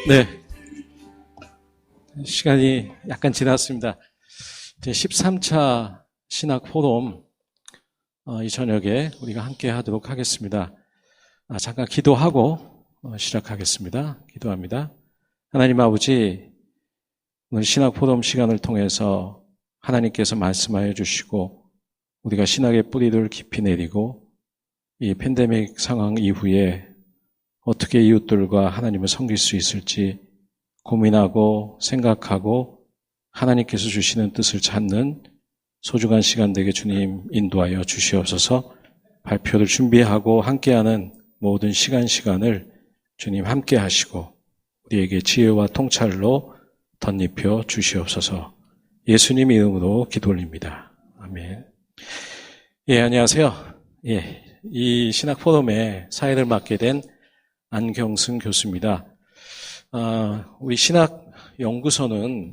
네, 시간이 약간 지났습니다. 이제 13차 신학 포럼 이 저녁에 우리가 함께 하도록 하겠습니다. 잠깐 기도하고 시작하겠습니다. 기도합니다. 하나님 아버지, 오늘 신학 포럼 시간을 통해서 하나님께서 말씀하여 주시고 우리가 신학의 뿌리를 깊이 내리고 이 팬데믹 상황 이후에 어떻게 이웃들과 하나님을 섬길 수 있을지 고민하고 생각하고 하나님께서 주시는 뜻을 찾는 소중한 시간 되게 주님 인도하여 주시옵소서. 발표를 준비하고 함께하는 모든 시간을 주님 함께 하시고 우리에게 지혜와 통찰로 덧입혀 주시옵소서. 예수님 이름으로 기도 올립니다. 아멘. 예, 안녕하세요. 예, 이 신학 포럼의 사회를 맡게 된 안경승 교수입니다. 우리 신학 연구소는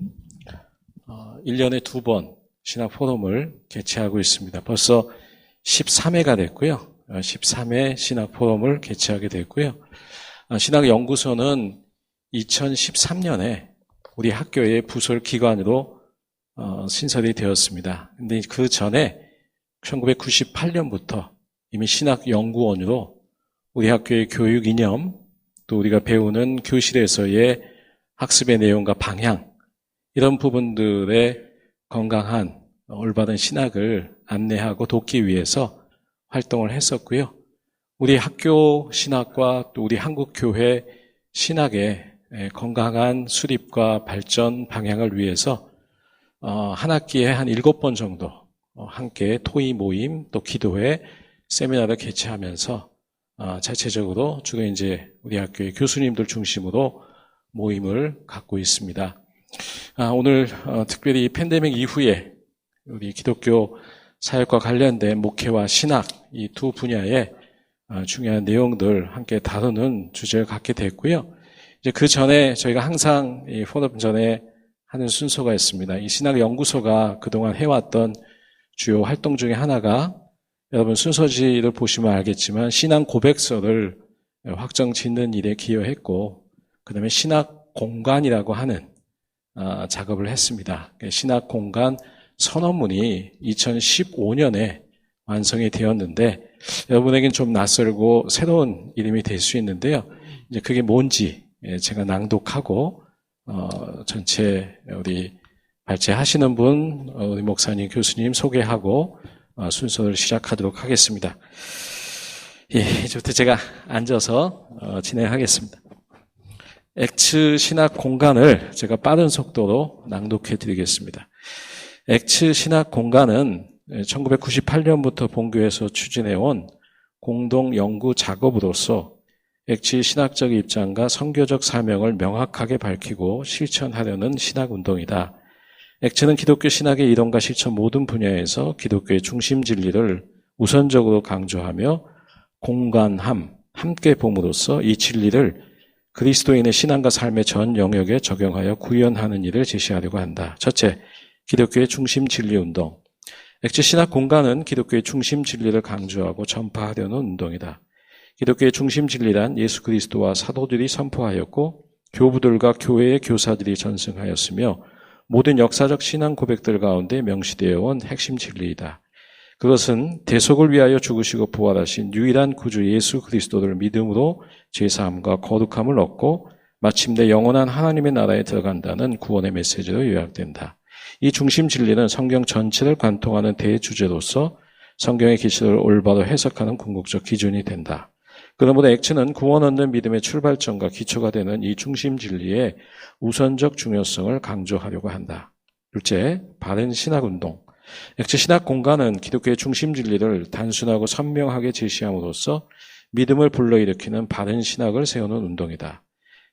1년에 2번 신학 포럼을 개최하고 있습니다. 벌써 13회가 됐고요. 13회 신학 포럼을 개최하게 됐고요. 신학 연구소는 2013년에 우리 학교의 부설 기관으로 신설이 되었습니다. 근데 그 전에 1998년부터 이미 신학 연구원으로 우리 학교의 교육 이념, 또 우리가 배우는 교실에서의 학습의 내용과 방향, 이런 부분들의 건강한 올바른 신학을 안내하고 돕기 위해서 활동을 했었고요. 우리 학교 신학과 또 우리 한국교회 신학의 건강한 수립과 발전 방향을 위해서 한 학기에 한 7번 정도 함께 토의 모임, 또 기도회, 세미나를 개최하면서 자체적으로 주로 이제 우리 학교의 교수님들 중심으로 모임을 갖고 있습니다. 오늘 특별히 팬데믹 이후에 우리 기독교 사역과 관련된 목회와 신학 이 두 분야의 중요한 내용들 함께 다루는 주제를 갖게 됐고요. 이제 그 전에 저희가 항상 이 포럼 전에 하는 순서가 있습니다. 이 신학 연구소가 그동안 해왔던 주요 활동 중에 하나가 여러분 순서지를 보시면 알겠지만 신앙 고백서를 확정 짓는 일에 기여했고 그 다음에 신학 공간이라고 하는 작업을 했습니다. 신학 공간 선언문이 2015년에 완성이 되었는데 여러분에겐 좀 낯설고 새로운 이름이 될 수 있는데요. 이제 그게 뭔지 제가 낭독하고 전체 우리 발제하시는 분 우리 목사님 교수님 소개하고 순서를 시작하도록 하겠습니다. 예, 이제부터 제가 앉아서 진행하겠습니다. 엑츠 신학 공간을 제가 빠른 속도로 낭독해 드리겠습니다. 엑츠 신학 공간은 1998년부터 본교에서 추진해온 공동 연구 작업으로서 엑츠의 신학적 입장과 선교적 사명을 명확하게 밝히고 실천하려는 신학 운동이다. 엑츠는 기독교 신학의 이론과 실천 모든 분야에서 기독교의 중심 진리를 우선적으로 강조하며 공간함, 함께 봄으로써 이 진리를 그리스도인의 신앙과 삶의 전 영역에 적용하여 구현하는 일을 제시하려고 한다. 첫째, 기독교의 중심 진리 운동. 엑츠 신학 공간은 기독교의 중심 진리를 강조하고 전파하려는 운동이다. 기독교의 중심 진리란 예수 그리스도와 사도들이 선포하였고 교부들과 교회의 교사들이 전승하였으며 모든 역사적 신앙 고백들 가운데 명시되어 온 핵심 진리이다. 그것은 대속을 위하여 죽으시고 부활하신 유일한 구주 예수 그리스도를 믿음으로 죄사함과 거룩함을 얻고 마침내 영원한 하나님의 나라에 들어간다는 구원의 메시지로 요약된다. 이 중심 진리는 성경 전체를 관통하는 대주제로서 성경의 계시를 올바로 해석하는 궁극적 기준이 된다. 그러므로 엑츠는 구원 얻는 믿음의 출발점과 기초가 되는 이 중심 진리의 우선적 중요성을 강조하려고 한다. 둘째, 바른 신학운동. 엑츠 신학 공간은 기독교의 중심 진리를 단순하고 선명하게 제시함으로써 믿음을 불러일으키는 바른 신학을 세우는 운동이다.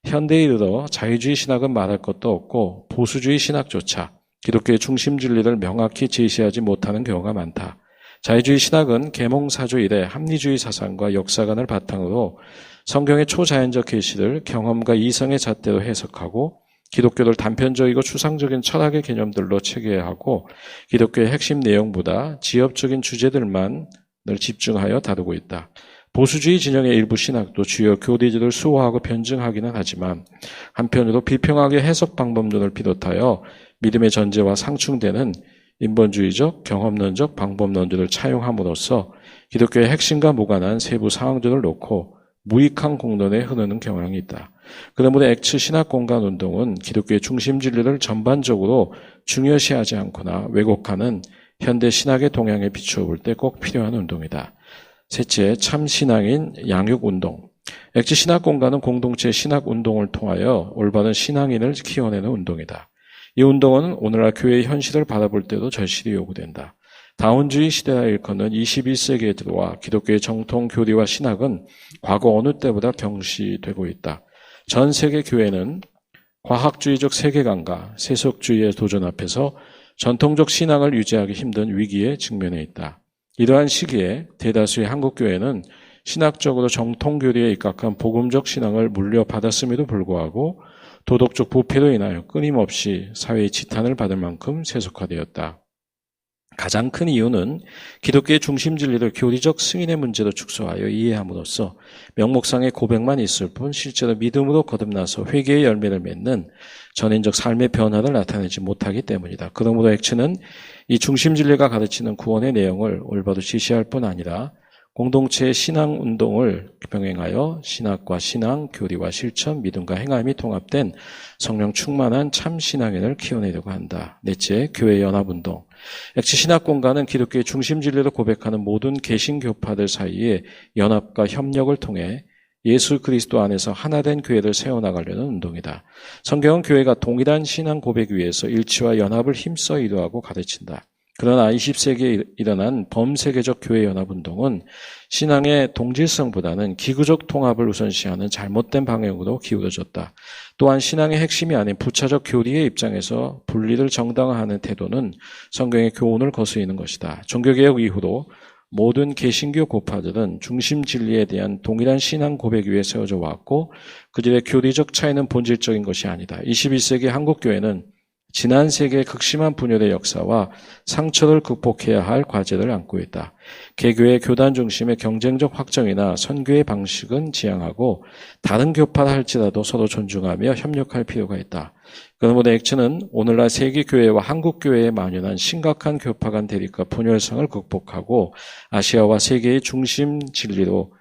현대에 이르러 자유주의 신학은 말할 것도 없고 보수주의 신학조차 기독교의 중심 진리를 명확히 제시하지 못하는 경우가 많다. 자유주의 신학은 계몽사조 이래 합리주의 사상과 역사관을 바탕으로 성경의 초자연적 계시를 경험과 이성의 잣대로 해석하고 기독교를 단편적이고 추상적인 철학의 개념들로 체계하고 기독교의 핵심 내용보다 지엽적인 주제들만 늘 집중하여 다루고 있다. 보수주의 진영의 일부 신학도 주요 교리들을 수호하고 변증하기는 하지만 한편으로 비평하게 해석 방법론을 비롯하여 믿음의 전제와 상충되는 인본주의적, 경험론적 방법론들을 차용함으로써 기독교의 핵심과 무관한 세부 상황들을 놓고 무익한 공론에 흐르는 경향이 있다. 그러므로 액츠 신학공간 운동은 기독교의 중심 진리를 전반적으로 중요시하지 않거나 왜곡하는 현대 신학의 동향에 비추어 볼 때 꼭 필요한 운동이다. 셋째, 참신앙인 양육운동. 액츠 신학공간은 공동체 신학운동을 통하여 올바른 신앙인을 키워내는 운동이다. 이 운동은 오늘날 교회의 현실을 바라볼 때도 절실히 요구된다. 다원주의 시대가 일컫는 21세기에 들어와 기독교의 정통 교리와 신학은 과거 어느 때보다 경시되고 있다. 전 세계 교회는 과학주의적 세계관과 세속주의의 도전 앞에서 전통적 신앙을 유지하기 힘든 위기에 직면해 있다. 이러한 시기에 대다수의 한국 교회는 신학적으로 정통 교리에 입각한 복음적 신앙을 물려받았음에도 불구하고 도덕적 부패로 인하여 끊임없이 사회의 지탄을 받을 만큼 세속화되었다. 가장 큰 이유는 기독교의 중심 진리를 교리적 승인의 문제로 축소하여 이해함으로써 명목상의 고백만 있을 뿐 실제로 믿음으로 거듭나서 회개의 열매를 맺는 전인적 삶의 변화를 나타내지 못하기 때문이다. 그러므로 액츠는 이 중심 진리가 가르치는 구원의 내용을 올바로 지시할 뿐 아니라 공동체의 신앙 운동을 병행하여 신학과 신앙, 교리와 실천, 믿음과 행함이 통합된 성령 충만한 참 신앙인을 키워내려고 한다. 넷째, 교회 연합 운동. 액츠 신학공간은 기독교의 중심 진리를 고백하는 모든 개신교파들 사이에 연합과 협력을 통해 예수 그리스도 안에서 하나된 교회를 세워나가려는 운동이다. 성경은 교회가 동일한 신앙 고백 위에서 일치와 연합을 힘써 이루하고 가르친다. 그러나 20세기에 일어난 범세계적 교회 연합운동은 신앙의 동질성보다는 기구적 통합을 우선시하는 잘못된 방향으로 기울어졌다. 또한 신앙의 핵심이 아닌 부차적 교리의 입장에서 분리를 정당화하는 태도는 성경의 교훈을 거스르는 것이다. 종교개혁 이후로 모든 개신교 교파들은 중심 진리에 대한 동일한 신앙 고백 위에 세워져 왔고 그들의 교리적 차이는 본질적인 것이 아니다. 21세기 한국 교회는 지난 세계의 극심한 분열의 역사와 상처를 극복해야 할 과제를 안고 있다. 개교의 교단 중심의 경쟁적 확정이나 선교의 방식은 지양하고 다른 교파라 할지라도 서로 존중하며 협력할 필요가 있다. 그러므로 액츠는 오늘날 세계 교회와 한국 교회에 만연한 심각한 교파 간 대립과 분열성을 극복하고 아시아와 세계의 중심 진리로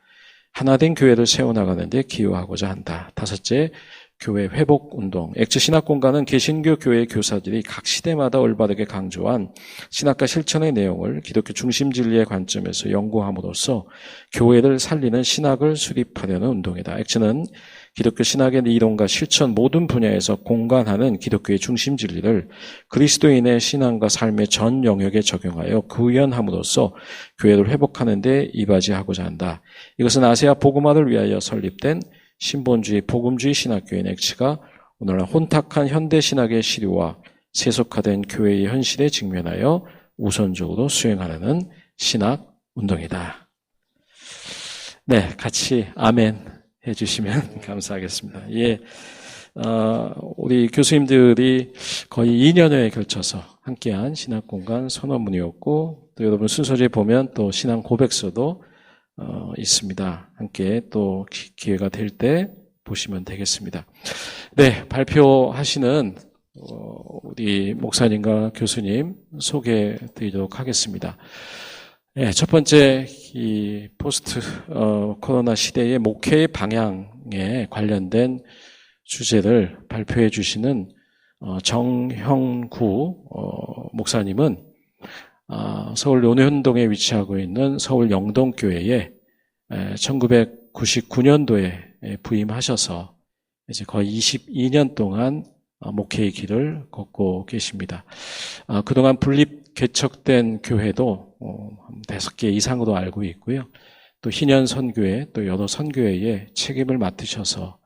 하나된 교회를 세워나가는 데 기여하고자 한다. 다섯째, 교회 회복 운동. 액츠 신학공간은 개신교 교회 교사들이 각 시대마다 올바르게 강조한 신학과 실천의 내용을 기독교 중심 진리의 관점에서 연구함으로써 교회를 살리는 신학을 수립하려는 운동이다. 액츠는 기독교 신학의 이론과 실천 모든 분야에서 공간하는 기독교의 중심 진리를 그리스도인의 신앙과 삶의 전 영역에 적용하여 구현함으로써 교회를 회복하는 데 이바지하고자 한다. 이것은 아시아 복음화를 위하여 설립된 신본주의, 복음주의 신학교인 액츠가 오늘날 혼탁한 현대 신학의 시류와 세속화된 교회의 현실에 직면하여 우선적으로 수행하려는 신학 운동이다. 네, 같이 아멘 해주시면 감사하겠습니다. 예, 우리 교수님들이 거의 2년여에 걸쳐서 함께한 신학공간 선언문이었고, 또 여러분 순서지에 보면 또 신앙 고백서도 있습니다. 함께 또 기회가 될 때 보시면 되겠습니다. 네, 발표하시는 우리 목사님과 교수님 소개해 드리도록 하겠습니다. 네, 첫 번째 이 포스트 코로나 시대의 목회의 방향에 관련된 주제를 발표해 주시는 정형구 목사님은 서울 논현동에 위치하고 있는 서울 영동교회에 1999년도에 부임하셔서 이제 거의 22년 동안 목회의 길을 걷고 계십니다. 그동안 분립 개척된 교회도 5개 이상으로 알고 있고요. 또 희년 선교회, 또 여러 선교회에 책임을 맡으셔서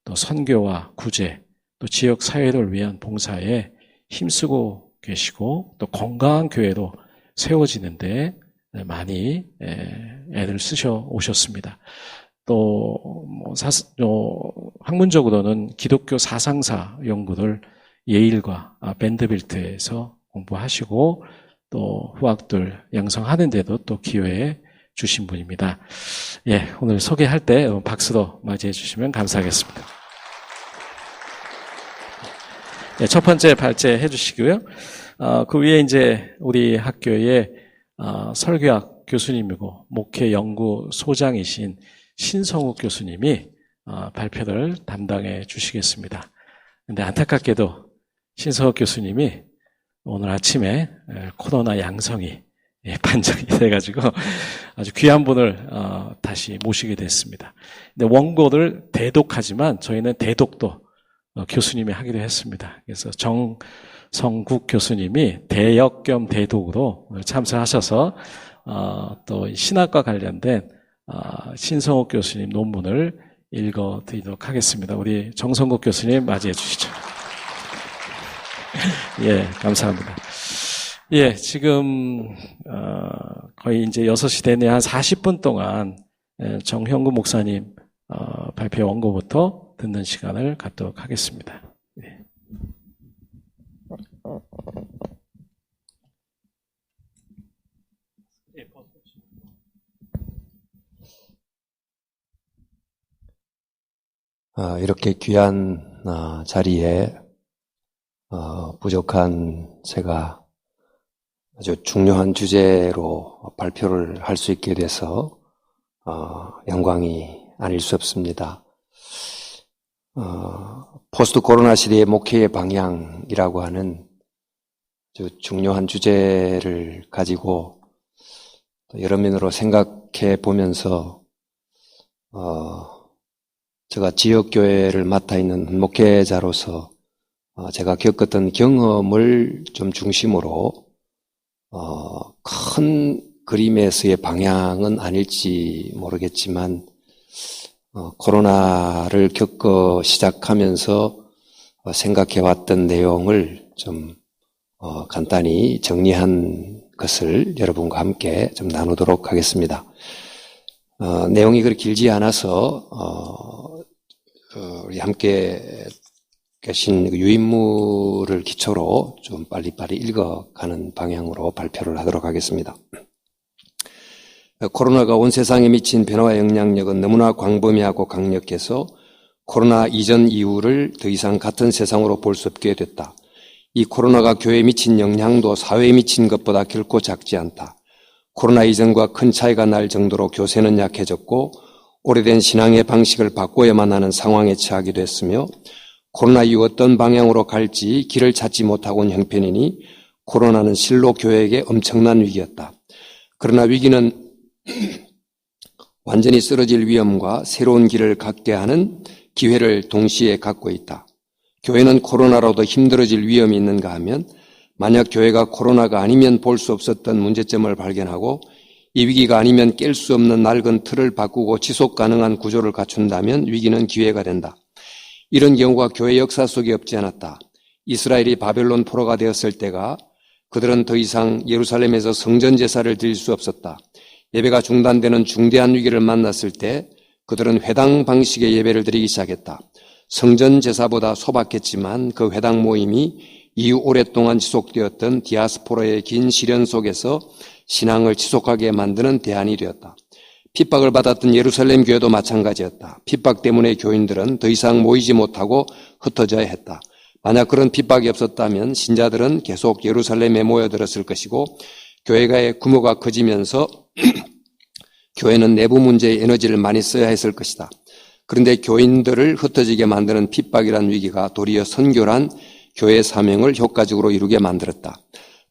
또 선교와 구제, 또 지역 사회를 위한 봉사에 힘쓰고 계시고 또 건강한 교회로 세워지는데 많이 애를 쓰셔 오셨습니다. 또 학문적으로는 기독교 사상사 연구를 예일과 밴드빌트에서 공부하시고 또 후학들 양성하는 데도 또 기여해 주신 분입니다. 예, 오늘 소개할 때 박수로 맞이해 주시면 감사하겠습니다. 예, 첫 번째 발제해 주시고요. 그 위에 이제 우리 학교의 설교학 교수님이고 목회 연구 소장이신 신성욱 교수님이 발표를 담당해 주시겠습니다. 근데 안타깝게도 신성욱 교수님이 오늘 아침에 코로나 양성이 판정이 돼가지고 아주 귀한 분을 다시 모시게 됐습니다. 근데 원고를 대독하지만 저희는 대독도 교수님이 하기로 했습니다. 그래서 정성국 교수님이 대역 겸 대독으로 참석하셔서 또 신학과 관련된 신성욱 교수님 논문을 읽어드리도록 하겠습니다. 우리 정성국 교수님 맞이해 주시죠. 예, 감사합니다. 예, 지금 거의 이제 6시 되네. 한 40분 동안 정형구 목사님 발표 원고부터 듣는 시간을 갖도록 하겠습니다. 예. 이렇게 귀한 자리에 부족한 제가 아주 중요한 주제로 발표를 할 수 있게 돼서 영광이 아닐 수 없습니다. 포스트 코로나 시대의 목회의 방향이라고 하는 아주 중요한 주제를 가지고 여러 면으로 생각해 보면서 제가 지역교회를 맡아 있는 목회자로서 제가 겪었던 경험을 좀 중심으로 큰 그림에서의 방향은 아닐지 모르겠지만 코로나를 겪어 시작하면서 생각해왔던 내용을 좀 간단히 정리한 것을 여러분과 함께 좀 나누도록 하겠습니다. 내용이 그렇게 길지 않아서 우리 함께 계신 유인물을 기초로 좀 빨리빨리 읽어가는 방향으로 발표를 하도록 하겠습니다. 코로나가 온 세상에 미친 변화와 영향력은 너무나 광범위하고 강력해서 코로나 이전 이후를 더 이상 같은 세상으로 볼 수 없게 됐다. 이 코로나가 교회에 미친 영향도 사회에 미친 것보다 결코 작지 않다. 코로나 이전과 큰 차이가 날 정도로 교세는 약해졌고 오래된 신앙의 방식을 바꿔야만 하는 상황에 처하기도 했으며 코로나 이후 어떤 방향으로 갈지 길을 찾지 못하고 온 형편이니 코로나는 실로 교회에게 엄청난 위기였다. 그러나 위기는 완전히 쓰러질 위험과 새로운 길을 갖게 하는 기회를 동시에 갖고 있다. 교회는 코로나로도 힘들어질 위험이 있는가 하면 만약 교회가 코로나가 아니면 볼 수 없었던 문제점을 발견하고 이 위기가 아니면 깰 수 없는 낡은 틀을 바꾸고 지속 가능한 구조를 갖춘다면 위기는 기회가 된다. 이런 경우가 교회 역사 속에 없지 않았다. 이스라엘이 바벨론 포로가 되었을 때가 그들은 더 이상 예루살렘에서 성전 제사를 드릴 수 없었다. 예배가 중단되는 중대한 위기를 만났을 때 그들은 회당 방식의 예배를 드리기 시작했다. 성전 제사보다 소박했지만 그 회당 모임이 이후 오랫동안 지속되었던 디아스포라의 긴 시련 속에서 신앙을 지속하게 만드는 대안이 되었다. 핍박을 받았던 예루살렘 교회도 마찬가지였다. 핍박 때문에 교인들은 더 이상 모이지 못하고 흩어져야 했다. 만약 그런 핍박이 없었다면 신자들은 계속 예루살렘에 모여들었을 것이고 교회가의 규모가 커지면서 교회는 내부 문제에 에너지를 많이 써야 했을 것이다. 그런데 교인들을 흩어지게 만드는 핍박이란 위기가 도리어 선교란 교회 사명을 효과적으로 이루게 만들었다.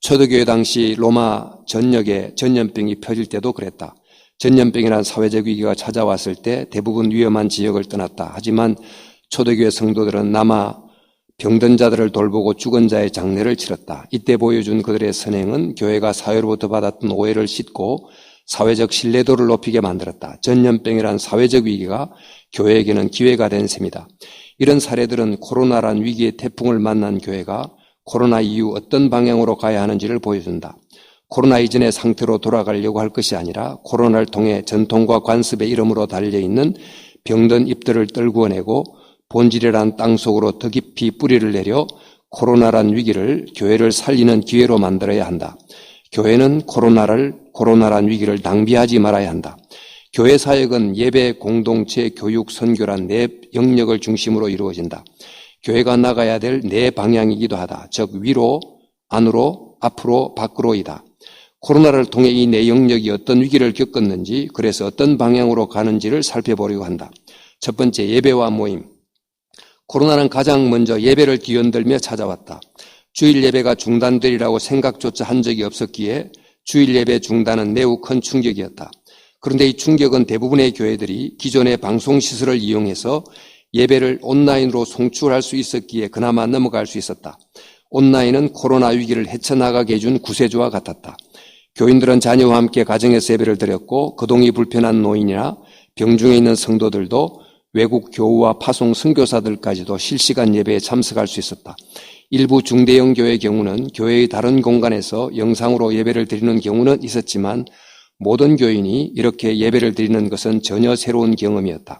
초대교회 당시 로마 전역에 전염병이 퍼질 때도 그랬다. 전염병이란 사회적 위기가 찾아왔을 때 대부분 위험한 지역을 떠났다. 하지만 초대교회 성도들은 남아 병든 자들을 돌보고 죽은 자의 장례를 치렀다. 이때 보여준 그들의 선행은 교회가 사회로부터 받았던 오해를 싣고 사회적 신뢰도를 높이게 만들었다. 전염병이란 사회적 위기가 교회에게는 기회가 된 셈이다. 이런 사례들은 코로나란 위기의 태풍을 만난 교회가 코로나 이후 어떤 방향으로 가야 하는지를 보여준다. 코로나 이전의 상태로 돌아가려고 할 것이 아니라 코로나를 통해 전통과 관습의 이름으로 달려있는 병든 잎들을 떨구어내고 본질이란 땅속으로 더 깊이 뿌리를 내려 코로나란 위기를 교회를 살리는 기회로 만들어야 한다. 교회는 코로나란 위기를 낭비하지 말아야 한다. 교회 사역은 예배, 공동체, 교육, 선교란 네 영역을 중심으로 이루어진다. 교회가 나가야 될 네 방향이기도 하다. 즉 위로, 안으로, 앞으로, 밖으로이다. 코로나를 통해 이 네 영역이 어떤 위기를 겪었는지, 그래서 어떤 방향으로 가는지를 살펴보려고 한다. 첫 번째, 예배와 모임. 코로나는 가장 먼저 예배를 뒤흔들며 찾아왔다. 주일 예배가 중단되리라고 생각조차 한 적이 없었기에 주일 예배 중단은 매우 큰 충격이었다. 그런데 이 충격은 대부분의 교회들이 기존의 방송시설을 이용해서 예배를 온라인으로 송출할 수 있었기에 그나마 넘어갈 수 있었다. 온라인은 코로나 위기를 헤쳐나가게 해준 구세주와 같았다. 교인들은 자녀와 함께 가정에서 예배를 드렸고 거동이 불편한 노인이나 병중에 있는 성도들도 외국 교우와 파송 선교사들까지도 실시간 예배에 참석할 수 있었다. 일부 중대형 교회의 경우는 교회의 다른 공간에서 영상으로 예배를 드리는 경우는 있었지만 모든 교인이 이렇게 예배를 드리는 것은 전혀 새로운 경험이었다.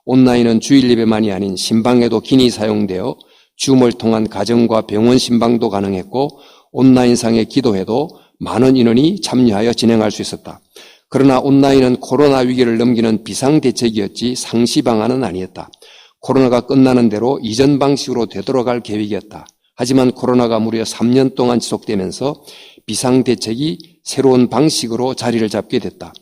온라인은 주일 예배만이 아닌 신방에도 긴히 사용되어 줌을 통한 가정과 병원 신방도 가능했고 온라인상의 기도회도 많은 인원이 참여하여 진행할 수 있었다. 그러나 온라인은 코로나 위기를 넘기는 비상대책이었지 상시 방안은 아니었다. 코로나가 끝나는 대로 이전 방식으로 되돌아갈 계획이었다. 하지만 코로나가 무려 3년 동안 지속되면서 비상대책이 새로운 방식으로 자리를 잡게 됐다.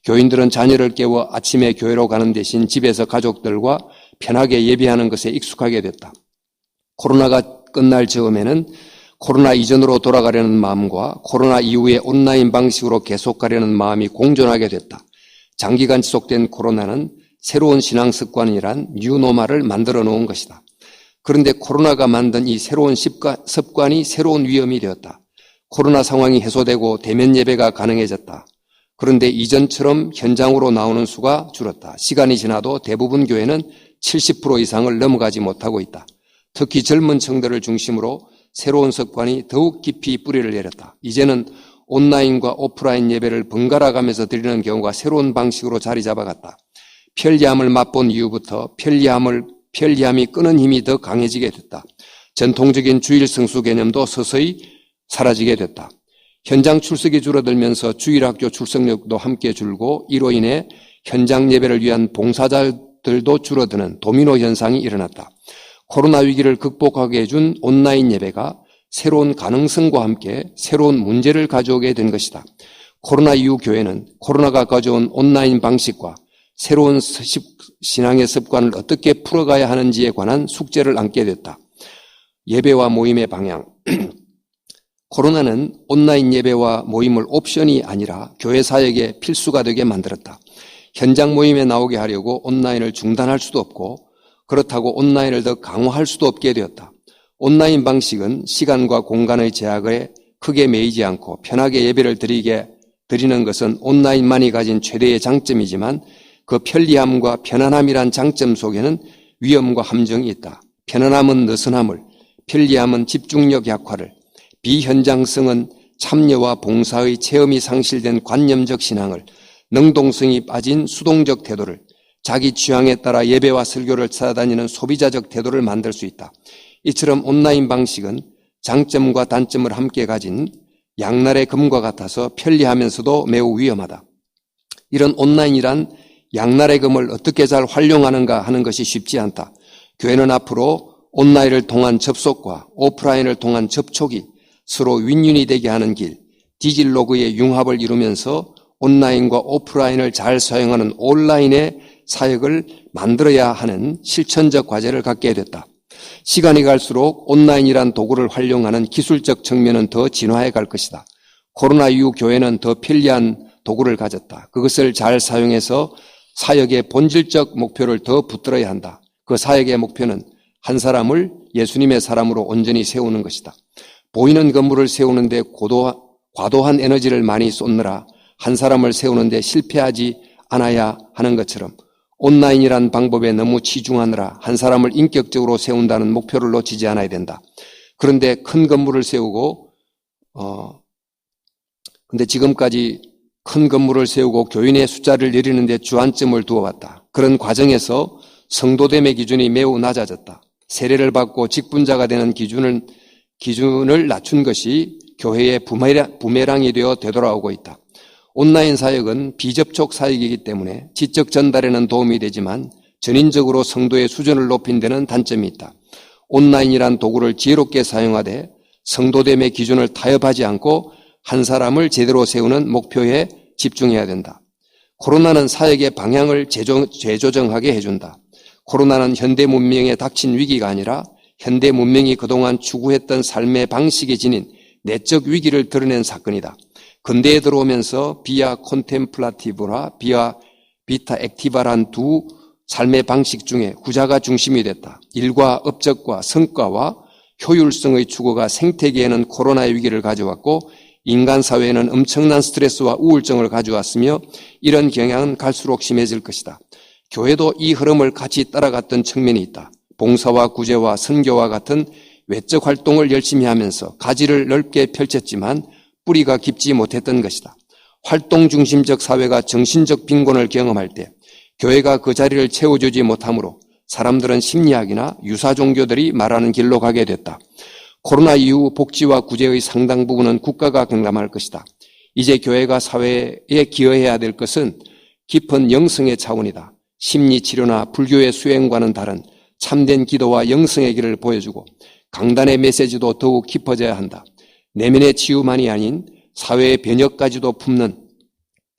교인들은 자녀를 깨워 아침에 교회로 가는 대신 집에서 가족들과 편하게 예배하는 것에 익숙하게 됐다. 코로나가 끝날 즈음에는 코로나 이전으로 돌아가려는 마음과 코로나 이후에 온라인 방식으로 계속 가려는 마음이 공존하게 됐다. 장기간 지속된 코로나는 새로운 신앙 습관이란 뉴노멀을 만들어 놓은 것이다. 그런데 코로나가 만든 이 새로운 습관이 새로운 위험이 되었다. 코로나 상황이 해소되고 대면 예배가 가능해졌다. 그런데 이전처럼 현장으로 나오는 수가 줄었다. 시간이 지나도 대부분 교회는 70% 이상을 넘어가지 못하고 있다. 특히 젊은 층들을 중심으로 새로운 습관이 더욱 깊이 뿌리를 내렸다. 이제는 온라인과 오프라인 예배를 번갈아 가면서 드리는 경우가 새로운 방식으로 자리 잡아갔다. 편리함을 맛본 이후부터 편리함이 끄는 힘이 더 강해지게 됐다. 전통적인 주일 성수 개념도 서서히 사라지게 됐다. 현장 출석이 줄어들면서 주일학교 출석률도 함께 줄고 이로 인해 현장 예배를 위한 봉사자들도 줄어드는 도미노 현상이 일어났다. 코로나 위기를 극복하게 해준 온라인 예배가 새로운 가능성과 함께 새로운 문제를 가져오게 된 것이다. 코로나 이후 교회는 코로나가 가져온 온라인 방식과 새로운 신앙의 습관을 어떻게 풀어가야 하는지에 관한 숙제를 안게 됐다. 예배와 모임의 방향. 코로나는 온라인 예배와 모임을 옵션이 아니라 교회 사역의 필수가 되게 만들었다. 현장 모임에 나오게 하려고 온라인을 중단할 수도 없고 그렇다고 온라인을 더 강화할 수도 없게 되었다. 온라인 방식은 시간과 공간의 제약에 크게 매이지 않고 편하게 예배를 드리는 것은 온라인만이 가진 최대의 장점이지만 그 편리함과 편안함이란 장점 속에는 위험과 함정이 있다. 편안함은 느슨함을, 편리함은 집중력 약화를, 비현장성은 참여와 봉사의 체험이 상실된 관념적 신앙을, 능동성이 빠진 수동적 태도를, 자기 취향에 따라 예배와 설교를 찾아다니는 소비자적 태도를 만들 수 있다. 이처럼 온라인 방식은 장점과 단점을 함께 가진 양날의 검과 같아서 편리하면서도 매우 위험하다. 이런 온라인이란 양날의 검을 어떻게 잘 활용하는가 하는 것이 쉽지 않다. 교회는 앞으로 온라인을 통한 접속과 오프라인을 통한 접촉이 서로 윈윈이 되게 하는 길, 디질로그의 융합을 이루면서 온라인과 오프라인을 잘 사용하는 온라인의 사역을 만들어야 하는 실천적 과제를 갖게 됐다. 시간이 갈수록 온라인이란 도구를 활용하는 기술적 측면은 더 진화해 갈 것이다. 코로나 이후 교회는 더 편리한 도구를 가졌다. 그것을 잘 사용해서 사역의 본질적 목표를 더 붙들어야 한다. 그 사역의 목표는 한 사람을 예수님의 사람으로 온전히 세우는 것이다. 보이는 건물을 세우는데 과도한 에너지를 많이 쏟느라 한 사람을 세우는데 실패하지 않아야 하는 것처럼 온라인이란 방법에 너무 치중하느라 한 사람을 인격적으로 세운다는 목표를 놓치지 않아야 된다. 그런데 큰 건물을 세우고 근데 지금까지 큰 건물을 세우고 교인의 숫자를 늘리는데 주안점을 두어왔다. 그런 과정에서 성도됨의 기준이 매우 낮아졌다. 세례를 받고 직분자가 되는 기준을 낮춘 것이 교회의 부메랑이 되어 되돌아오고 있다. 온라인 사역은 비접촉 사역이기 때문에 지적 전달에는 도움이 되지만 전인적으로 성도의 수준을 높인 데는 단점이 있다. 온라인이란 도구를 지혜롭게 사용하되 성도됨의 기준을 타협하지 않고 한 사람을 제대로 세우는 목표에 집중해야 된다. 코로나는 사역의 방향을 재조정하게 해준다. 코로나는 현대 문명에 닥친 위기가 아니라 현대 문명이 그동안 추구했던 삶의 방식에 지닌 내적 위기를 드러낸 사건이다. 근대에 들어오면서 비아 콘템플라티브와 비타 액티바란 두 삶의 방식 중에 후자가 중심이 됐다. 일과 업적과 성과와 효율성의 추구가 생태계에는 코로나의 위기를 가져왔고 인간 사회에는 엄청난 스트레스와 우울증을 가져왔으며 이런 경향은 갈수록 심해질 것이다. 교회도 이 흐름을 같이 따라갔던 측면이 있다. 봉사와 구제와 선교와 같은 외적 활동을 열심히 하면서 가지를 넓게 펼쳤지만 뿌리가 깊지 못했던 것이다. 활동 중심적 사회가 정신적 빈곤을 경험할 때 교회가 그 자리를 채워주지 못하므로 사람들은 심리학이나 유사 종교들이 말하는 길로 가게 됐다. 코로나 이후 복지와 구제의 상당 부분은 국가가 경감할 것이다. 이제 교회가 사회에 기여해야 될 것은 깊은 영성의 차원이다. 심리치료나 불교의 수행과는 다른 참된 기도와 영성의 길을 보여주고 강단의 메시지도 더욱 깊어져야 한다. 내면의 치유만이 아닌 사회의 변혁까지도 품는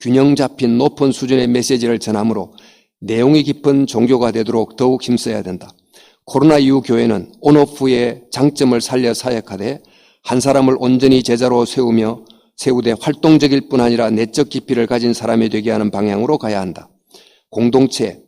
균형 잡힌 높은 수준의 메시지를 전함으로 내용이 깊은 종교가 되도록 더욱 힘써야 된다. 코로나 이후 교회는 온오프의 장점을 살려 사역하되 한 사람을 온전히 제자로 세우되 활동적일 뿐 아니라 내적 깊이를 가진 사람이 되게 하는 방향으로 가야 한다. 공동체,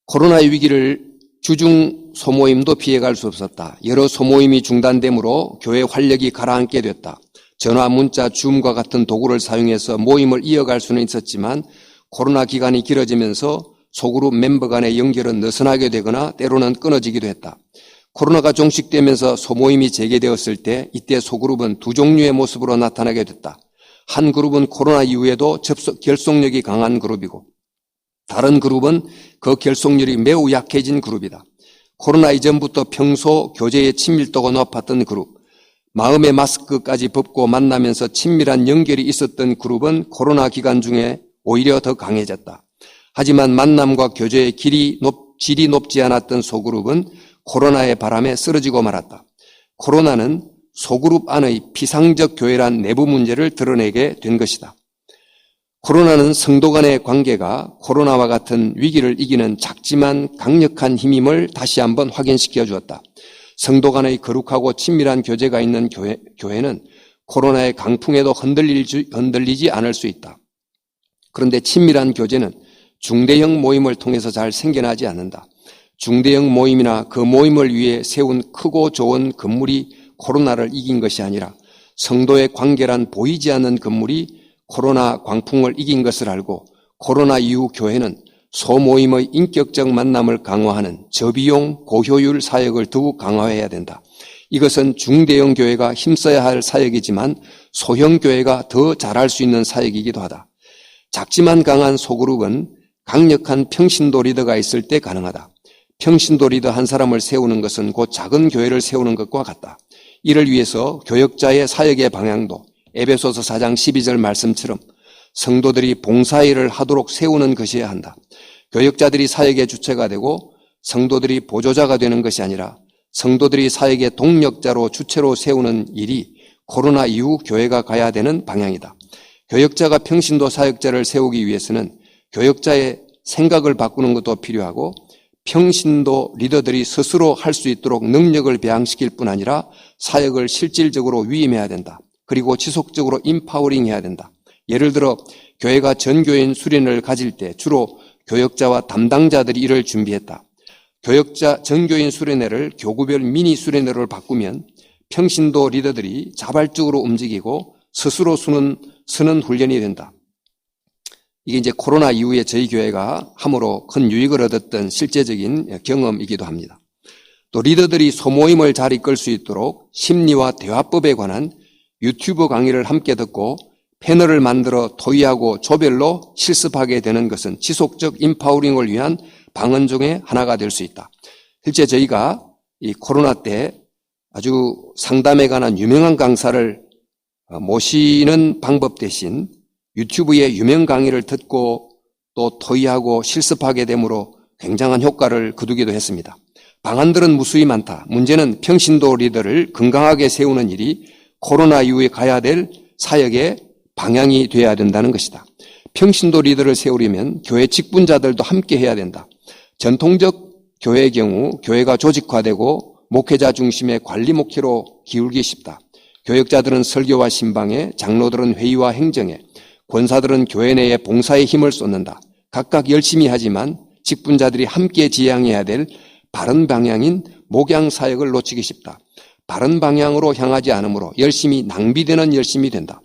코로나의 위기를 주중 소모임도 피해갈 수 없었다. 여러 소모임이 중단되므로 교회 활력이 가라앉게 됐다. 전화, 문자, 줌과 같은 도구를 사용해서 모임을 이어갈 수는 있었지만 코로나 기간이 길어지면서 소그룹 멤버 간의 연결은 느슨하게 되거나 때로는 끊어지기도 했다. 코로나가 종식되면서 소모임이 재개되었을 때 이때 소그룹은 두 종류의 모습으로 나타나게 됐다. 한 그룹은 코로나 이후에도 결속력이 강한 그룹이고 다른 그룹은 그 결속력이 매우 약해진 그룹이다. 코로나 이전부터 평소 교제의 친밀도가 높았던 그룹, 마음의 마스크까지 벗고 만나면서 친밀한 연결이 있었던 그룹은 코로나 기간 중에 오히려 더 강해졌다. 하지만 만남과 교제의 질이 높지 않았던 소그룹은 코로나의 바람에 쓰러지고 말았다. 코로나는 소그룹 안의 피상적 교회란 내부 문제를 드러내게 된 것이다. 코로나는 성도 간의 관계가 코로나와 같은 위기를 이기는 작지만 강력한 힘임을 다시 한번 확인시켜 주었다. 성도 간의 거룩하고 친밀한 교제가 있는 교회는 코로나의 강풍에도 흔들리지 않을 수 있다. 그런데 친밀한 교제는 중대형 모임을 통해서 잘 생겨나지 않는다. 중대형 모임이나 그 모임을 위해 세운 크고 좋은 건물이 코로나를 이긴 것이 아니라 성도의 관계란 보이지 않는 건물이 코로나 광풍을 이긴 것을 알고 코로나 이후 교회는 소모임의 인격적 만남을 강화하는 저비용 고효율 사역을 더욱 강화해야 된다. 이것은 중대형 교회가 힘써야 할 사역이지만 소형 교회가 더 잘할 수 있는 사역이기도 하다. 작지만 강한 소그룹은 강력한 평신도 리더가 있을 때 가능하다. 평신도 리더 한 사람을 세우는 것은 곧 작은 교회를 세우는 것과 같다. 이를 위해서 교역자의 사역의 방향도 에베소서 4장 12절 말씀처럼 성도들이 봉사일을 하도록 세우는 것이어야 한다. 교역자들이 사역의 주체가 되고 성도들이 보조자가 되는 것이 아니라 성도들이 사역의 동력자로 주체로 세우는 일이 코로나 이후 교회가 가야 되는 방향이다. 교역자가 평신도 사역자를 세우기 위해서는 교역자의 생각을 바꾸는 것도 필요하고 평신도 리더들이 스스로 할 수 있도록 능력을 배양시킬 뿐 아니라 사역을 실질적으로 위임해야 된다. 그리고 지속적으로 임파워링해야 된다. 예를 들어 교회가 전교인 수련회를 가질 때 주로 교역자와 담당자들이 이를 준비했다. 교역자 전교인 수련회를 교구별 미니 수련회로 바꾸면 평신도 리더들이 자발적으로 움직이고 스스로 서는 훈련이 된다. 이게 이제 코로나 이후에 저희 교회가 함으로 큰 유익을 얻었던 실제적인 경험이기도 합니다. 또 리더들이 소모임을 잘 이끌 수 있도록 심리와 대화법에 관한 유튜브 강의를 함께 듣고 패널을 만들어 토의하고 조별로 실습하게 되는 것은 지속적 임파워링을 위한 방안 중에 하나가 될 수 있다. 실제 저희가 이 코로나 때 아주 상담에 관한 유명한 강사를 모시는 방법 대신 유튜브의 유명 강의를 듣고 또 토의하고 실습하게 되므로 굉장한 효과를 거두기도 했습니다. 방안들은 무수히 많다. 문제는 평신도 리더를 건강하게 세우는 일이 코로나 이후에 가야 될 사역의 방향이 되어야 된다는 것이다. 평신도 리더를 세우려면 교회 직분자들도 함께 해야 된다. 전통적 교회의 경우 교회가 조직화되고 목회자 중심의 관리 목회로 기울기 쉽다. 교역자들은 설교와 신방에, 장로들은 회의와 행정에, 권사들은 교회 내에 봉사에 힘을 쏟는다. 각각 열심히 하지만 직분자들이 함께 지향해야 될 바른 방향인 목양 사역을 놓치기 쉽다. 바른 방향으로 향하지 않으므로 열심히 낭비되는 열심이 된다.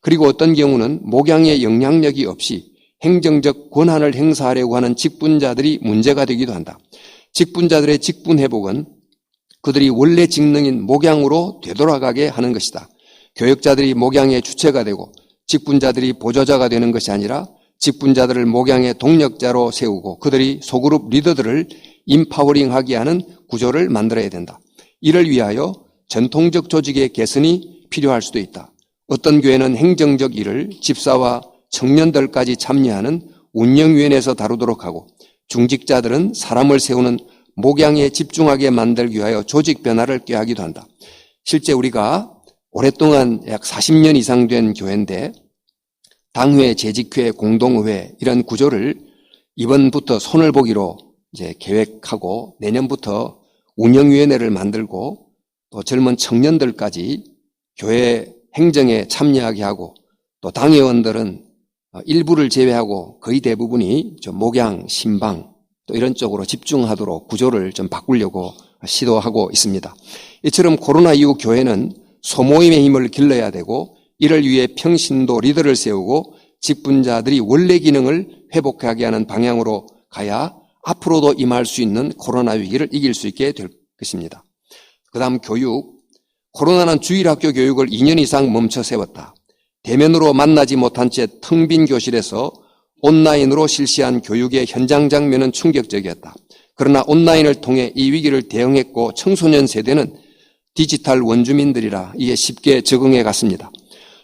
그리고 어떤 경우는 목양의 영향력이 없이 행정적 권한을 행사하려고 하는 직분자들이 문제가 되기도 한다. 직분자들의 직분 회복은 그들이 원래 직능인 목양으로 되돌아가게 하는 것이다. 교역자들이 목양의 주체가 되고 직분자들이 보조자가 되는 것이 아니라 직분자들을 목양의 동력자로 세우고 그들이 소그룹 리더들을 인파워링하게 하는 구조를 만들어야 된다. 이를 위하여 전통적 조직의 개선이 필요할 수도 있다. 어떤 교회는 행정적 일을 집사와 청년들까지 참여하는 운영위원회에서 다루도록 하고 중직자들은 사람을 세우는 목양에 집중하게 만들기 위하여 조직 변화를 꾀하기도 한다. 실제 우리가 오랫동안 약 40년 이상 된 교회인데 당회, 재직회, 공동회 이런 구조를 이번부터 손을 보기로 이제 계획하고 내년부터 운영위원회를 만들고 또 젊은 청년들까지 교회 행정에 참여하게 하고 또 당회원들은 일부를 제외하고 거의 대부분이 좀 목양, 신방 또 이런 쪽으로 집중하도록 구조를 좀 바꾸려고 시도하고 있습니다. 이처럼 코로나 이후 교회는 소모임의 힘을 길러야 되고 이를 위해 평신도 리더를 세우고 직분자들이 원래 기능을 회복하게 하는 방향으로 가야 앞으로도 임할 수 있는 코로나 위기를 이길 수 있게 될 것입니다. 그 다음 교육. 코로나는 주일학교 교육을 2년 이상 멈춰 세웠다. 대면으로 만나지 못한 채 텅 빈 교실에서 온라인으로 실시한 교육의 현장 장면은 충격적이었다. 그러나 온라인을 통해 이 위기를 대응했고 청소년 세대는 디지털 원주민들이라 이에 쉽게 적응해 갔습니다.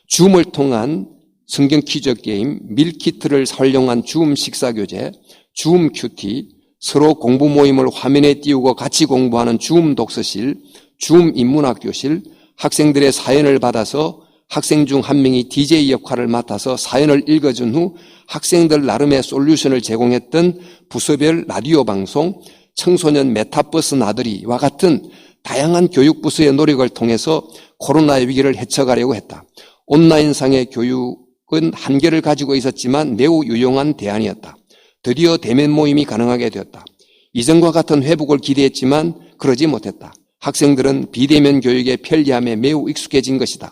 줌을 통한 성경 퀴즈 게임, 밀키트를 활용한 줌 식사교재, 줌 큐티, 서로 공부 모임을 화면에 띄우고 같이 공부하는 줌 독서실, 줌 인문학 교실, 학생들의 사연을 받아서 학생 중 한 명이 DJ 역할을 맡아서 사연을 읽어준 후 학생들 나름의 솔루션을 제공했던 부서별 라디오 방송, 청소년 메타버스 나들이와 같은 다양한 교육 부서의 노력을 통해서 코로나의 위기를 헤쳐가려고 했다. 온라인상의 교육은 한계를 가지고 있었지만 매우 유용한 대안이었다. 드디어 대면 모임이 가능하게 되었다. 이전과 같은 회복을 기대했지만 그러지 못했다. 학생들은 비대면 교육의 편리함에 매우 익숙해진 것이다.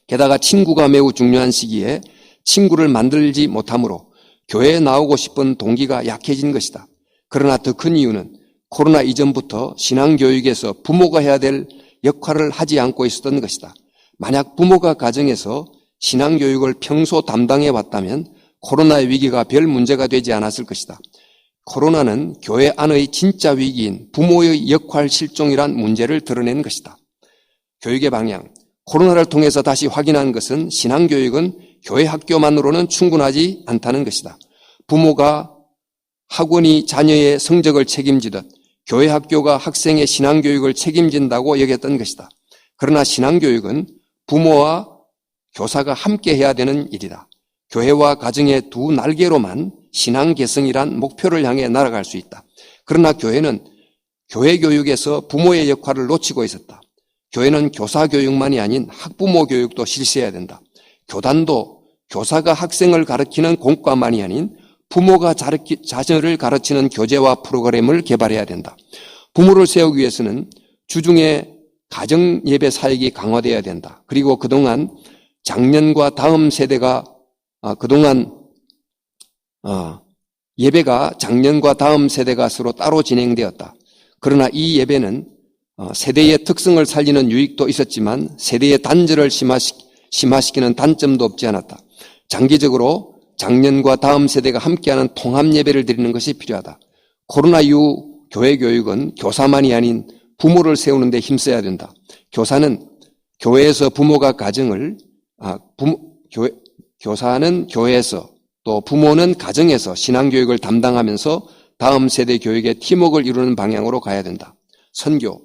게다가 친구가 매우 중요한 시기에 친구를 만들지 못하므로 교회에 나오고 싶은 동기가 약해진 것이다. 그러나 더 큰 이유는 코로나 이전부터 신앙교육에서 부모가 해야 될 역할을 하지 않고 있었던 것이다. 만약 부모가 가정에서 신앙교육을 평소 담당해 왔다면 코로나의 위기가 별 문제가 되지 않았을 것이다. 코로나는 교회 안의 진짜 위기인 부모의 역할 실종이란 문제를 드러낸 것이다. 교육의 방향. 코로나를 통해서 다시 확인한 것은 신앙교육은 교회 학교만으로는 충분하지 않다는 것이다. 부모가 학원이 자녀의 성적을 책임지듯 교회 학교가 학생의 신앙교육을 책임진다고 여겼던 것이다. 그러나 신앙교육은 부모와 교사가 함께 해야 되는 일이다. 교회와 가정의 두 날개로만 신앙 개성이란 목표를 향해 날아갈 수 있다. 그러나 교회는 교회 교육에서 부모의 역할을 놓치고 있었다. 교회는 교사 교육만이 아닌 학부모 교육도 실시해야 된다. 교단도 교사가 학생을 가르치는 공과만이 아닌 부모가 자녀를 가르치는 교재와 프로그램을 개발해야 된다. 부모를 세우기 위해서는 주중에 가정 예배 사역이 강화되어야 된다. 그리고 그동안 작년과 다음 세대가 예배가 작년과 다음 세대가 서로 따로 진행되었다. 그러나 이 예배는 세대의 특성을 살리는 유익도 있었지만 세대의 단절을 심화시키는 단점도 없지 않았다. 장기적으로 작년과 다음 세대가 함께하는 통합 예배를 드리는 것이 필요하다. 코로나 이후 교회 교육은 교사만이 아닌 부모를 세우는 데 힘써야 된다. 교회에서 부모가 가정을, 교사는 교회에서 또 부모는 가정에서 신앙교육을 담당하면서 다음 세대 교육의 팀워크를 이루는 방향으로 가야 된다. 선교.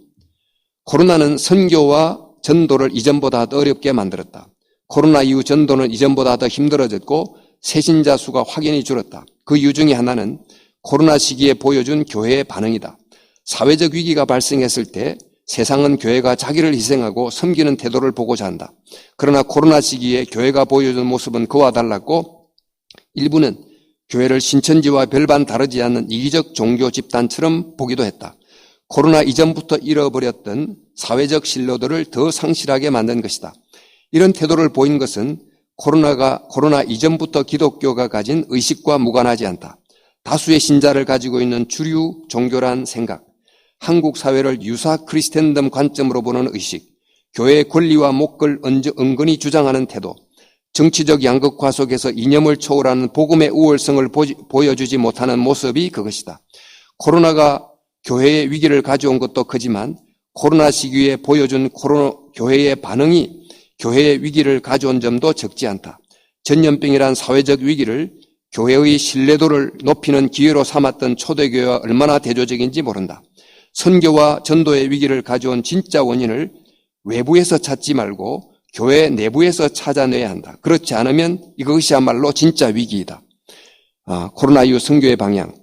코로나는 선교와 전도를 이전보다 더 어렵게 만들었다. 코로나 이후 전도는 이전보다 더 힘들어졌고 새신자 수가 확연히 줄었다. 그 이유 중에 하나는 코로나 시기에 보여준 교회의 반응이다. 사회적 위기가 발생했을 때 세상은 교회가 자기를 희생하고 섬기는 태도를 보고자 한다. 그러나 코로나 시기에 교회가 보여준 모습은 그와 달랐고 일부는 교회를 신천지와 별반 다르지 않는 이기적 종교 집단처럼 보기도 했다. 코로나 이전부터 잃어버렸던 사회적 신뢰도를 더 상실하게 만든 것이다. 이런 태도를 보인 것은 코로나 이전부터 기독교가 가진 의식과 무관하지 않다. 다수의 신자를 가지고 있는 주류 종교란 생각, 한국 사회를 유사 크리스텐덤 관점으로 보는 의식, 교회의 권리와 목을 은근히 주장하는 태도, 정치적 양극화 속에서 이념을 초월하는 복음의 우월성을 보여주지 못하는 모습이 그것이다. 코로나가 교회의 위기를 가져온 것도 크지만 코로나 시기에 보여준 교회의 반응이 교회의 위기를 가져온 점도 적지 않다. 전염병이란 사회적 위기를 교회의 신뢰도를 높이는 기회로 삼았던 초대교회와 얼마나 대조적인지 모른다. 선교와 전도의 위기를 가져온 진짜 원인을 외부에서 찾지 말고 교회 내부에서 찾아내야 한다. 그렇지 않으면 이것이야말로 진짜 위기이다. 코로나 이후 선교의 방향.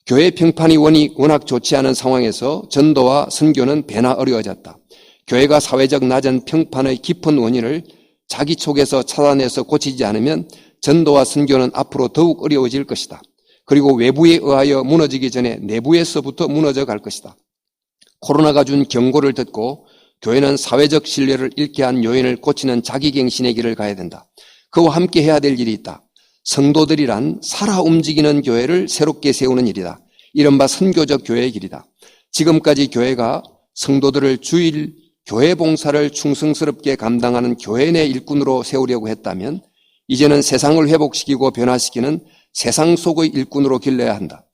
교회 평판이 워낙 좋지 않은 상황에서 전도와 선교는 배나 어려워졌다. 교회가 사회적 낮은 평판의 깊은 원인을 자기 속에서 찾아내서 고치지 않으면 전도와 선교는 앞으로 더욱 어려워질 것이다. 그리고 외부에 의하여 무너지기 전에 내부에서부터 무너져 갈 것이다. 코로나가 준 경고를 듣고 교회는 사회적 신뢰를 잃게 한 요인을 고치는 자기갱신의 길을 가야 된다. 그와 함께 해야 될 일이 있다. 성도들이란 살아 움직이는 교회를 새롭게 세우는 일이다. 이른바 선교적 교회의 길이다. 지금까지 교회가 성도들을 주일 교회 봉사를 충성스럽게 감당하는 교회 내 일꾼으로 세우려고 했다면 이제는 세상을 회복시키고 변화시키는 세상 속의 일꾼으로 길러야 한다.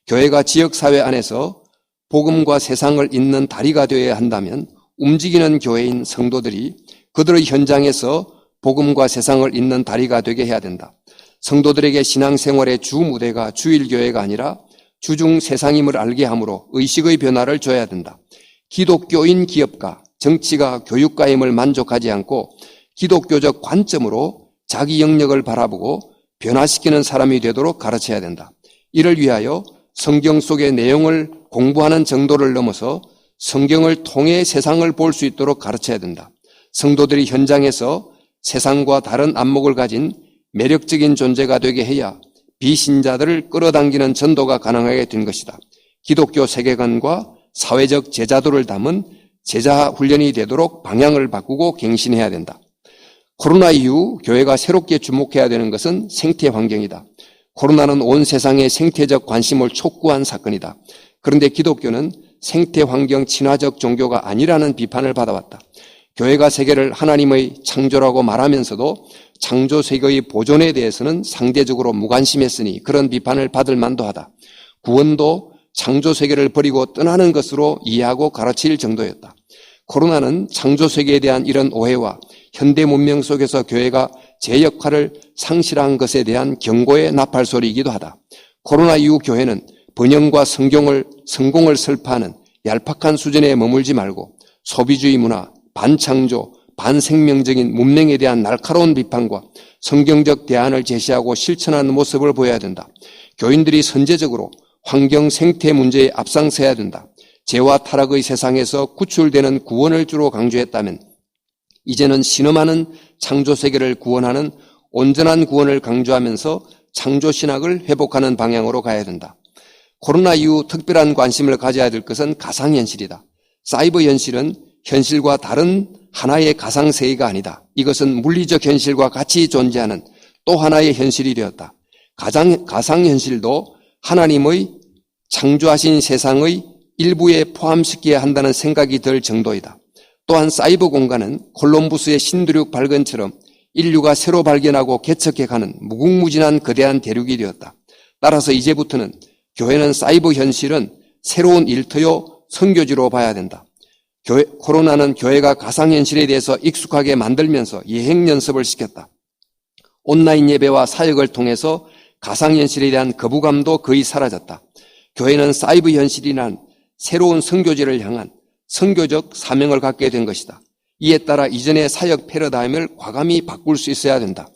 교회가 지역사회 안에서 복음과 세상을 잇는 다리가 되어야 한다면 움직이는 교회인 성도들이 그들의 현장에서 복음과 세상을 잇는 다리가 되게 해야 된다. 성도들에게 신앙생활의 주 무대가 주일교회가 아니라 주중 세상임을 알게 함으로 의식의 변화를 줘야 된다. 기독교인 기업가, 정치가, 교육가임을 만족하지 않고 기독교적 관점으로 자기 영역을 바라보고 변화시키는 사람이 되도록 가르쳐야 된다. 이를 위하여 성경 속의 내용을 공부하는 정도를 넘어서 성경을 통해 세상을 볼 수 있도록 가르쳐야 된다. 성도들이 현장에서 세상과 다른 안목을 가진 매력적인 존재가 되게 해야 비신자들을 끌어당기는 전도가 가능하게 된 것이다. 기독교 세계관과 사회적 제자도를 담은 제자 훈련이 되도록 방향을 바꾸고 갱신해야 된다. 코로나 이후 교회가 새롭게 주목해야 되는 것은 생태 환경이다. 코로나는 온 세상의 생태적 관심을 촉구한 사건이다. 그런데 기독교는 생태 환경 친화적 종교가 아니라는 비판을 받아왔다. 교회가 세계를 하나님의 창조라고 말하면서도 창조 세계의 보존에 대해서는 상대적으로 무관심했으니 그런 비판을 받을 만도 하다. 구원도 창조 세계를 버리고 떠나는 것으로 이해하고 가르칠 정도였다. 코로나는 창조 세계에 대한 이런 오해와 현대 문명 속에서 교회가 제 역할을 상실한 것에 대한 경고의 나팔소리이기도 하다. 코로나 이후 교회는 번영과 성공을 설파하는 얄팍한 수준에 머물지 말고 소비주의 문화, 반창조, 반생명적인 문명에 대한 날카로운 비판과 성경적 대안을 제시하고 실천하는 모습을 보여야 된다. 교인들이 선제적으로 환경 생태 문제에 앞장서야 된다. 죄와 타락의 세상에서 구출되는 구원을 주로 강조했다면 이제는 신음하는 창조세계를 구원하는 온전한 구원을 강조하면서 창조신학을 회복하는 방향으로 가야 된다. 코로나 이후 특별한 관심을 가져야 될 것은 가상현실이다. 사이버 현실은 현실과 다른 하나의 가상세계가 아니다. 이것은 물리적 현실과 같이 존재하는 또 하나의 현실이 되었다. 가상현실도 하나님의 창조하신 세상의 일부에 포함시켜야 한다는 생각이 들 정도이다. 또한 사이버 공간은 콜럼부스의 신대륙 발견처럼 인류가 새로 발견하고 개척해가는 무궁무진한 거대한 대륙이 되었다. 따라서 이제부터는 교회는 사이버 현실은 새로운 일터요 선교지로 봐야 된다. 코로나는 교회가 가상현실에 대해서 익숙하게 만들면서 예행 연습을 시켰다. 온라인 예배와 사역을 통해서 가상현실에 대한 거부감도 거의 사라졌다. 교회는 사이버 현실이란 새로운 선교지를 향한 선교적 사명을 갖게 된 것이다. 이에 따라 이전의 사역 패러다임을 과감히 바꿀 수 있어야 된다.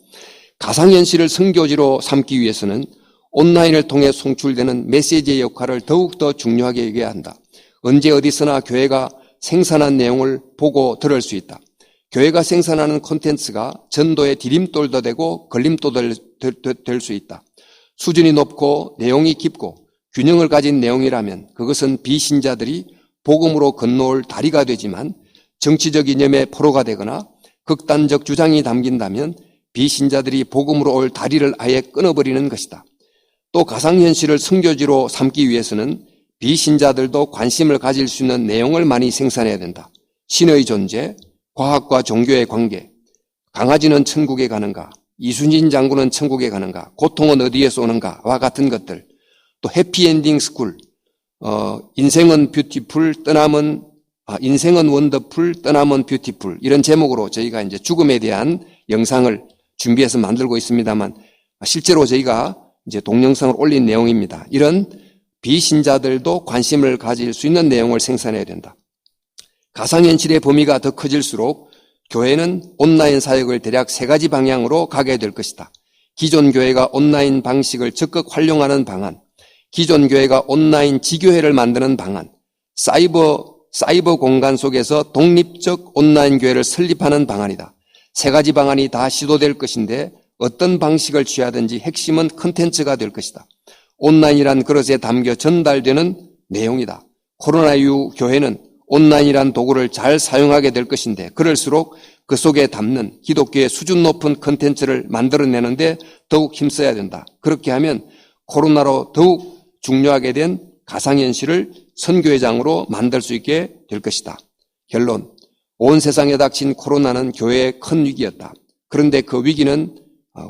가상현실을 선교지로 삼기 위해서는 온라인을 통해 송출되는 메시지의 역할을 더욱더 중요하게 여겨야 한다. 언제 어디서나 교회가 생산한 내용을 보고 들을 수 있다. 교회가 생산하는 콘텐츠가 전도의 디딤돌도 되고 걸림돌도 될 수 있다. 수준이 높고 내용이 깊고 균형을 가진 내용이라면 그것은 비신자들이 복음으로 건너올 다리가 되지만 정치적 이념의 포로가 되거나 극단적 주장이 담긴다면 비신자들이 복음으로 올 다리를 아예 끊어버리는 것이다. 또 가상현실을 선교지로 삼기 위해서는 비신자들도 관심을 가질 수 있는 내용을 많이 생산해야 된다. 신의 존재, 과학과 종교의 관계, 강아지는 천국에 가는가, 이순신 장군은 천국에 가는가, 고통은 어디에서 오는가와 같은 것들, 또 해피엔딩 스쿨, 인생은 뷰티풀, 인생은 원더풀, 떠남은 뷰티풀, 이런 제목으로 저희가 이제 죽음에 대한 영상을 준비해서 만들고 있습니다만, 실제로 저희가 이제 동영상을 올린 내용입니다. 이런 비신자들도 관심을 가질 수 있는 내용을 생산해야 된다. 가상현실의 범위가 더 커질수록 교회는 온라인 사역을 대략 3가지 방향으로 가게 될 것이다. 기존 교회가 온라인 방식을 적극 활용하는 방안, 기존 교회가 온라인 지교회를 만드는 방안, 사이버 공간 속에서 독립적 온라인 교회를 설립하는 방안이다. 3가지 방안이 다 시도될 것인데 어떤 방식을 취하든지 핵심은 컨텐츠가 될 것이다. 온라인이란 그릇에 담겨 전달되는 내용이다. 코로나 이후 교회는 온라인이란 도구를 잘 사용하게 될 것인데 그럴수록 그 속에 담는 기독교의 수준 높은 컨텐츠를 만들어내는데 더욱 힘써야 된다. 그렇게 하면 코로나로 더욱 중요하게 된 가상현실을 선교회장으로 만들 수 있게 될 것이다. 결론, 온 세상에 닥친 코로나는 교회의 큰 위기였다. 그런데 그 위기는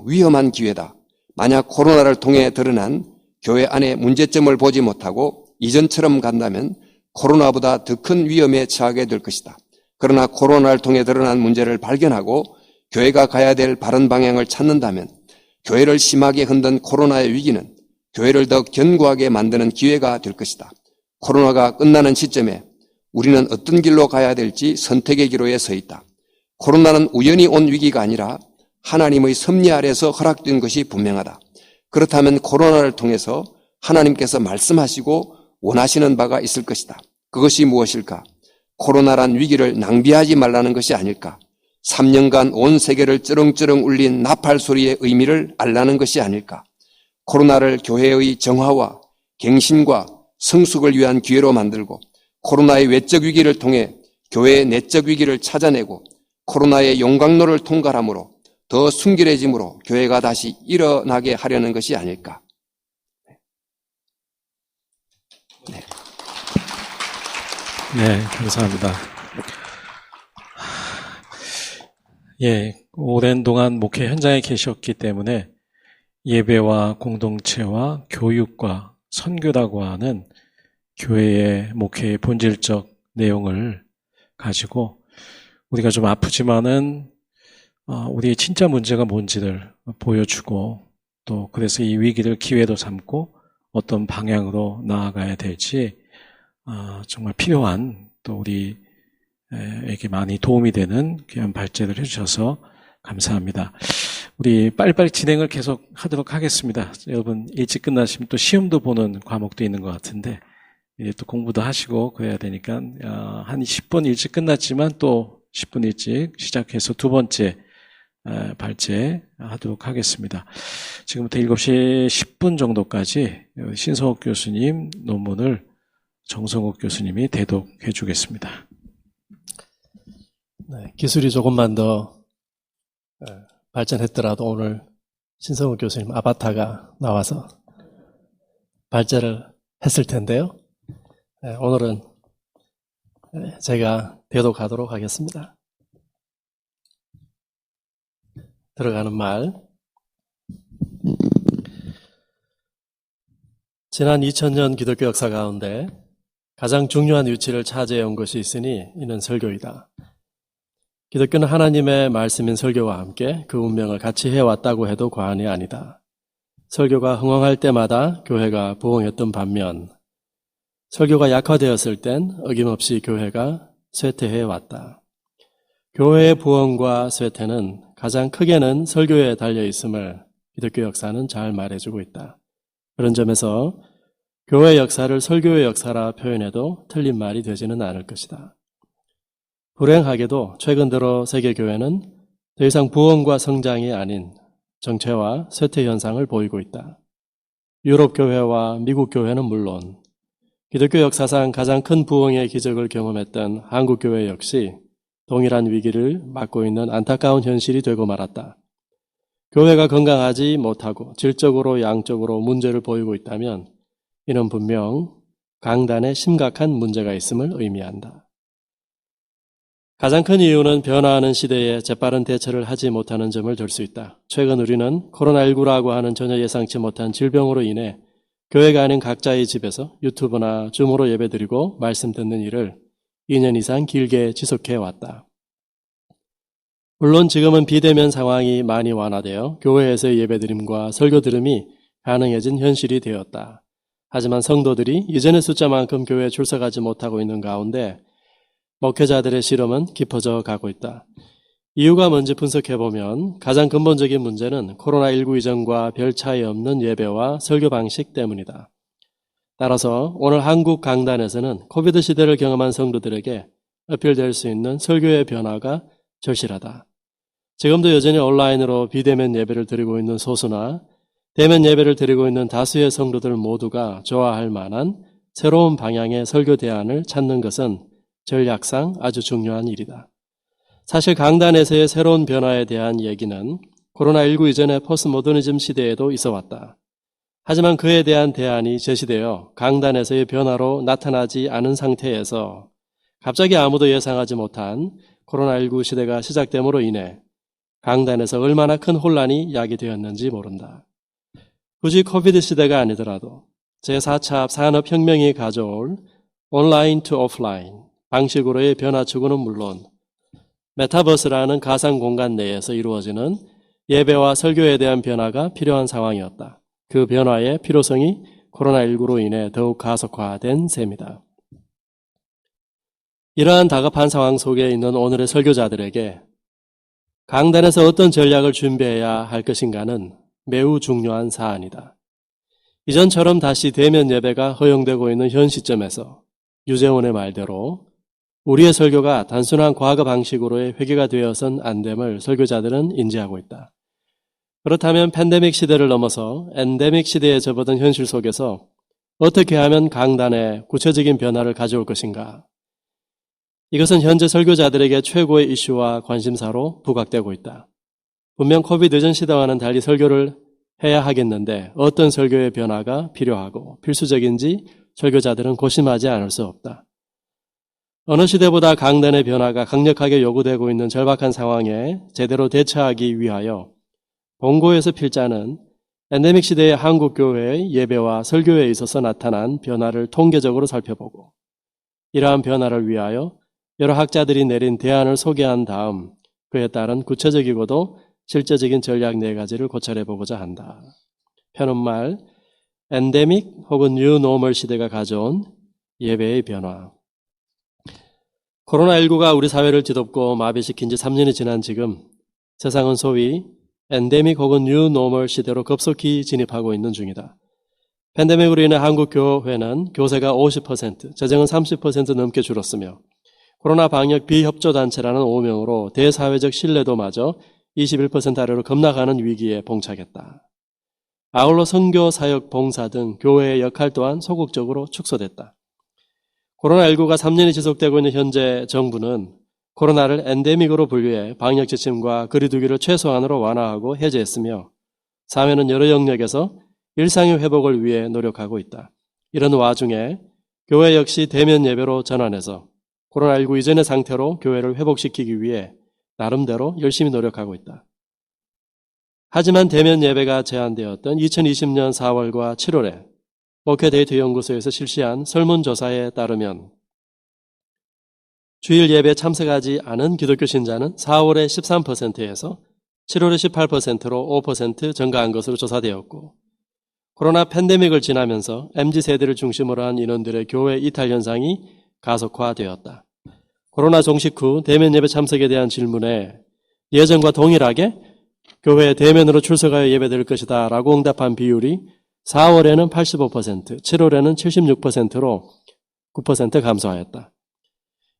위험한 기회다. 만약 코로나를 통해 드러난 교회 안에 문제점을 보지 못하고 이전처럼 간다면 코로나보다 더 큰 위험에 처하게 될 것이다. 그러나 코로나를 통해 드러난 문제를 발견하고 교회가 가야 될 바른 방향을 찾는다면 교회를 심하게 흔든 코로나의 위기는 교회를 더 견고하게 만드는 기회가 될 것이다. 코로나가 끝나는 시점에 우리는 어떤 길로 가야 될지 선택의 기로에 서 있다. 코로나는 우연히 온 위기가 아니라 하나님의 섭리 아래서 허락된 것이 분명하다. 그렇다면 코로나를 통해서 하나님께서 말씀하시고 원하시는 바가 있을 것이다. 그것이 무엇일까? 코로나란 위기를 낭비하지 말라는 것이 아닐까? 3년간 온 세계를 쩌렁쩌렁 울린 나팔 소리의 의미를 알라는 것이 아닐까? 코로나를 교회의 정화와 갱신과 성숙을 위한 기회로 만들고 코로나의 외적 위기를 통해 교회의 내적 위기를 찾아내고 코로나의 용광로를 통과함으로 더 순결해짐으로 교회가 다시 일어나게 하려는 것이 아닐까? 네, 감사합니다. 예, 오랜 동안 목회 현장에 계셨기 때문에 예배와 공동체와 교육과 선교라고 하는 교회의 목회의 본질적 내용을 가지고 우리가 좀 아프지만은 우리의 진짜 문제가 뭔지를 보여주고 또 그래서 이 위기를 기회로 삼고 어떤 방향으로 나아가야 될지 정말 필요한 또 우리에게 많이 도움이 되는 귀한 발제를 해주셔서 감사합니다. 우리 빨리빨리 진행을 계속 하도록 하겠습니다. 여러분 일찍 끝나시면 또 시험도 보는 과목도 있는 것 같은데 이제 또 공부도 하시고 그래야 되니까 한 10분 일찍 끝났지만 또 10분 일찍 시작해서 2번째 발제하도록 하겠습니다. 지금부터 7시 10분 정도까지 신성욱 교수님 논문을 정성욱 교수님이 대독해 주겠습니다. 네, 기술이 조금만 더 발전했더라도 오늘 신성욱 교수님 아바타가 나와서 발제를 했을 텐데요. 오늘은 제가 대독하도록 하겠습니다. 들어가는 말. 지난 2000년 기독교 역사 가운데 가장 중요한 위치를 차지해 온 것이 있으니 이는 설교이다. 기독교는 하나님의 말씀인 설교와 함께 그 운명을 같이 해왔다고 해도 과언이 아니다. 설교가 흥황할 때마다 교회가 부흥했던 반면 설교가 약화되었을 땐 어김없이 교회가 쇠퇴해왔다. 교회의 부흥과 쇠퇴는 가장 크게는 설교에 달려있음을 기독교 역사는 잘 말해주고 있다. 그런 점에서 교회 역사를 설교의 역사라 표현해도 틀린 말이 되지는 않을 것이다. 불행하게도 최근 들어 세계교회는 더 이상 부흥과 성장이 아닌 정체와 쇠퇴 현상을 보이고 있다. 유럽 교회와 미국 교회는 물론 기독교 역사상 가장 큰 부흥의 기적을 경험했던 한국 교회 역시 동일한 위기를 맞고 있는 안타까운 현실이 되고 말았다. 교회가 건강하지 못하고 질적으로 양적으로 문제를 보이고 있다면 이는 분명 강단에 심각한 문제가 있음을 의미한다. 가장 큰 이유는 변화하는 시대에 재빠른 대처를 하지 못하는 점을 들 수 있다. 최근 우리는 코로나19라고 하는 전혀 예상치 못한 질병으로 인해 교회가 아닌 각자의 집에서 유튜브나 줌으로 예배드리고 말씀 듣는 일을 2년 이상 길게 지속해 왔다. 물론 지금은 비대면 상황이 많이 완화되어 교회에서의 예배드림과 설교 들음이 가능해진 현실이 되었다. 하지만 성도들이 이전의 숫자만큼 교회에 출석하지 못하고 있는 가운데 목회자들의 시름은 깊어져 가고 있다. 이유가 뭔지 분석해보면 가장 근본적인 문제는 코로나19 이전과 별 차이 없는 예배와 설교 방식 때문이다. 따라서 오늘 한국 강단에서는 코비드 시대를 경험한 성도들에게 어필될 수 있는 설교의 변화가 절실하다. 지금도 여전히 온라인으로 비대면 예배를 드리고 있는 소수나 대면 예배를 드리고 있는 다수의 성도들 모두가 좋아할 만한 새로운 방향의 설교 대안을 찾는 것은 전략상 아주 중요한 일이다. 사실 강단에서의 새로운 변화에 대한 얘기는 코로나19 이전의 포스모더니즘 시대에도 있어 왔다. 하지만 그에 대한 대안이 제시되어 강단에서의 변화로 나타나지 않은 상태에서 갑자기 아무도 예상하지 못한 코로나19 시대가 시작됨으로 인해 강단에서 얼마나 큰 혼란이 야기되었는지 모른다. 굳이 코비드 시대가 아니더라도 제4차 산업혁명이 가져올 온라인 투 오프라인 방식으로의 변화 추구는 물론 메타버스라는 가상 공간 내에서 이루어지는 예배와 설교에 대한 변화가 필요한 상황이었다. 그 변화의 필요성이 코로나19로 인해 더욱 가속화된 셈이다. 이러한 다급한 상황 속에 있는 오늘의 설교자들에게 강단에서 어떤 전략을 준비해야 할 것인가는 매우 중요한 사안이다. 이전처럼 다시 대면 예배가 허용되고 있는 현 시점에서 유재원의 말대로 우리의 설교가 단순한 과거 방식으로의 회귀가 되어선 안 됨을 설교자들은 인지하고 있다. 그렇다면 팬데믹 시대를 넘어서 엔데믹 시대에 접어든 현실 속에서 어떻게 하면 강단에 구체적인 변화를 가져올 것인가? 이것은 현재 설교자들에게 최고의 이슈와 관심사로 부각되고 있다. 분명 코비드 전 시대와는 달리 설교를 해야 하겠는데 어떤 설교의 변화가 필요하고 필수적인지 설교자들은 고심하지 않을 수 없다. 어느 시대보다 강단의 변화가 강력하게 요구되고 있는 절박한 상황에 제대로 대처하기 위하여 본고에서 필자는 엔데믹 시대의 한국 교회의 예배와 설교에 있어서 나타난 변화를 통계적으로 살펴보고 이러한 변화를 위하여 여러 학자들이 내린 대안을 소개한 다음 그에 따른 구체적이고도 실제적인 전략 4가지를 고찰해보고자 한다. 편은말 엔데믹 혹은 뉴 노멀 시대가 가져온 예배의 변화. 코로나19가 우리 사회를 뒤덮고 마비시킨 지 3년이 지난 지금 세상은 소위 엔데믹 혹은 뉴 노멀 시대로 급속히 진입하고 있는 중이다. 팬데믹으로 인해 한국 교회는 교세가 50%, 재정은 30% 넘게 줄었으며 코로나 방역 비협조단체라는 오명으로 대사회적 신뢰도마저 21% 아래로 급락하는 위기에 봉착했다. 아울러 선교, 사역, 봉사 등 교회의 역할 또한 소극적으로 축소됐다. 코로나19가 3년이 지속되고 있는 현재 정부는 코로나를 엔데믹으로 분류해 방역 지침과 거리두기를 최소한으로 완화하고 해제했으며 사회는 여러 영역에서 일상의 회복을 위해 노력하고 있다. 이런 와중에 교회 역시 대면 예배로 전환해서 코로나19 이전의 상태로 교회를 회복시키기 위해 나름대로 열심히 노력하고 있다. 하지만 대면 예배가 제한되었던 2020년 4월과 7월에 목회데이터 연구소에서 실시한 설문조사에 따르면 주일 예배에 참석하지 않은 기독교 신자는 4월에 13%에서 7월에 18%로 5% 증가한 것으로 조사되었고, 코로나 팬데믹을 지나면서 MZ세대를 중심으로 한 인원들의 교회 이탈 현상이 가속화되었다. 코로나 종식 후 대면 예배 참석에 대한 질문에 예전과 동일하게 교회에 대면으로 출석하여 예배드릴 것이다 라고 응답한 비율이 4월에는 85%, 7월에는 76%로 9% 감소하였다.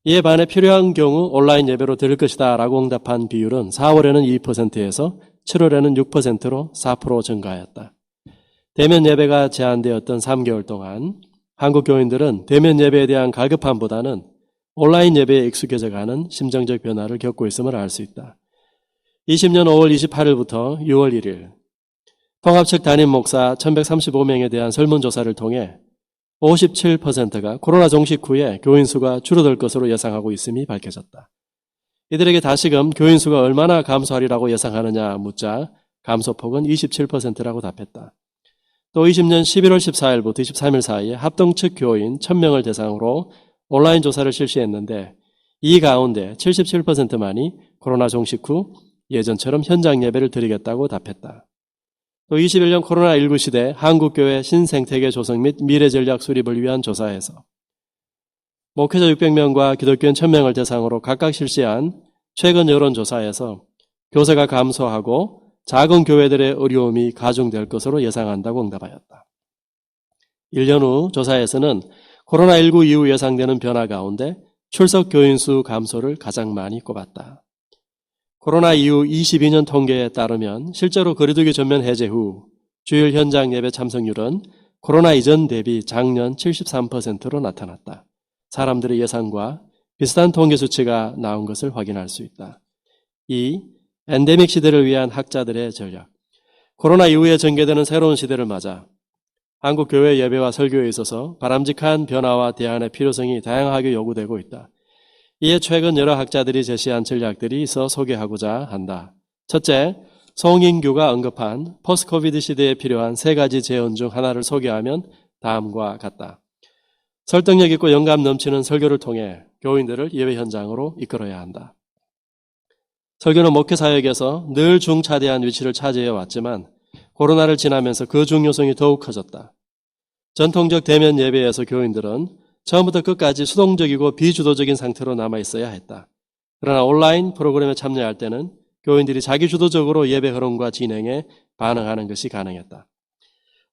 이에 반해 필요한 경우 온라인 예배로 드릴 것이다 라고 응답한 비율은 4월에는 2%에서 7월에는 6%로 4% 증가하였다. 대면 예배가 제한되었던 3개월 동안 한국 교인들은 대면 예배에 대한 갈급함보다는 온라인 예배에 익숙해져가는 심정적 변화를 겪고 있음을 알 수 있다. 20년 5월 28일부터 6월 1일 통합측 담임 목사 1135명에 대한 설문조사를 통해 57%가 코로나 종식 후에 교인 수가 줄어들 것으로 예상하고 있음이 밝혀졌다. 이들에게 다시금 교인 수가 얼마나 감소하리라고 예상하느냐 묻자 감소폭은 27%라고 답했다. 또 20년 11월 14일부터 23일 사이에 합동측 교인 1000명을 대상으로 온라인 조사를 실시했는데 이 가운데 77%만이 코로나 종식 후 예전처럼 현장 예배를 드리겠다고 답했다. 또 21년 코로나19 시대 한국교회 신생태계 조성 및 미래전략 수립을 위한 조사에서 목회자 600명과 기독교인 1000명을 대상으로 각각 실시한 최근 여론조사에서 교세가 감소하고 작은 교회들의 어려움이 가중될 것으로 예상한다고 응답하였다. 1년 후 조사에서는 코로나19 이후 예상되는 변화 가운데 출석 교인 수 감소를 가장 많이 꼽았다. 코로나 이후 22년 통계에 따르면 실제로 거리두기 전면 해제 후 주일 현장 예배 참석률은 코로나 이전 대비 작년 73%로 나타났다. 사람들의 예상과 비슷한 통계 수치가 나온 것을 확인할 수 있다. 2. 엔데믹 시대를 위한 학자들의 전략. 코로나 이후에 전개되는 새로운 시대를 맞아 한국 교회 예배와 설교에 있어서 바람직한 변화와 대안의 필요성이 다양하게 요구되고 있다. 이에 최근 여러 학자들이 제시한 전략들이 있어 소개하고자 한다. 첫째, 송인규가 언급한 포스트 코비드 시대에 필요한 3가지 재현 중 하나를 소개하면 다음과 같다. 설득력 있고 영감 넘치는 설교를 통해 교인들을 예배 현장으로 이끌어야 한다. 설교는 목회 사역에서 늘 중차대한 위치를 차지해 왔지만 코로나를 지나면서 그 중요성이 더욱 커졌다. 전통적 대면 예배에서 교인들은 처음부터 끝까지 수동적이고 비주도적인 상태로 남아있어야 했다. 그러나 온라인 프로그램에 참여할 때는 교인들이 자기주도적으로 예배 흐름과 진행에 반응하는 것이 가능했다.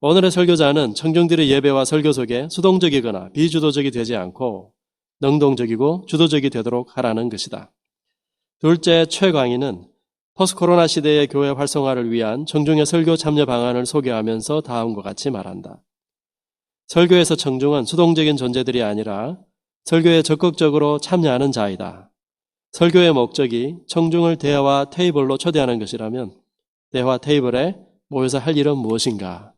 오늘의 설교자는 청중들의 예배와 설교 속에 수동적이거나 비주도적이 되지 않고 능동적이고 주도적이 되도록 하라는 것이다. 둘째, 최광희는 포스트 코로나 시대의 교회 활성화를 위한 청중의 설교 참여 방안을 소개하면서 다음과 같이 말한다. 설교에서 청중은 수동적인 존재들이 아니라 설교에 적극적으로 참여하는 자이다. 설교의 목적이 청중을 대화 테이블로 초대하는 것이라면 대화 테이블에 모여서 할 일은 무엇인가?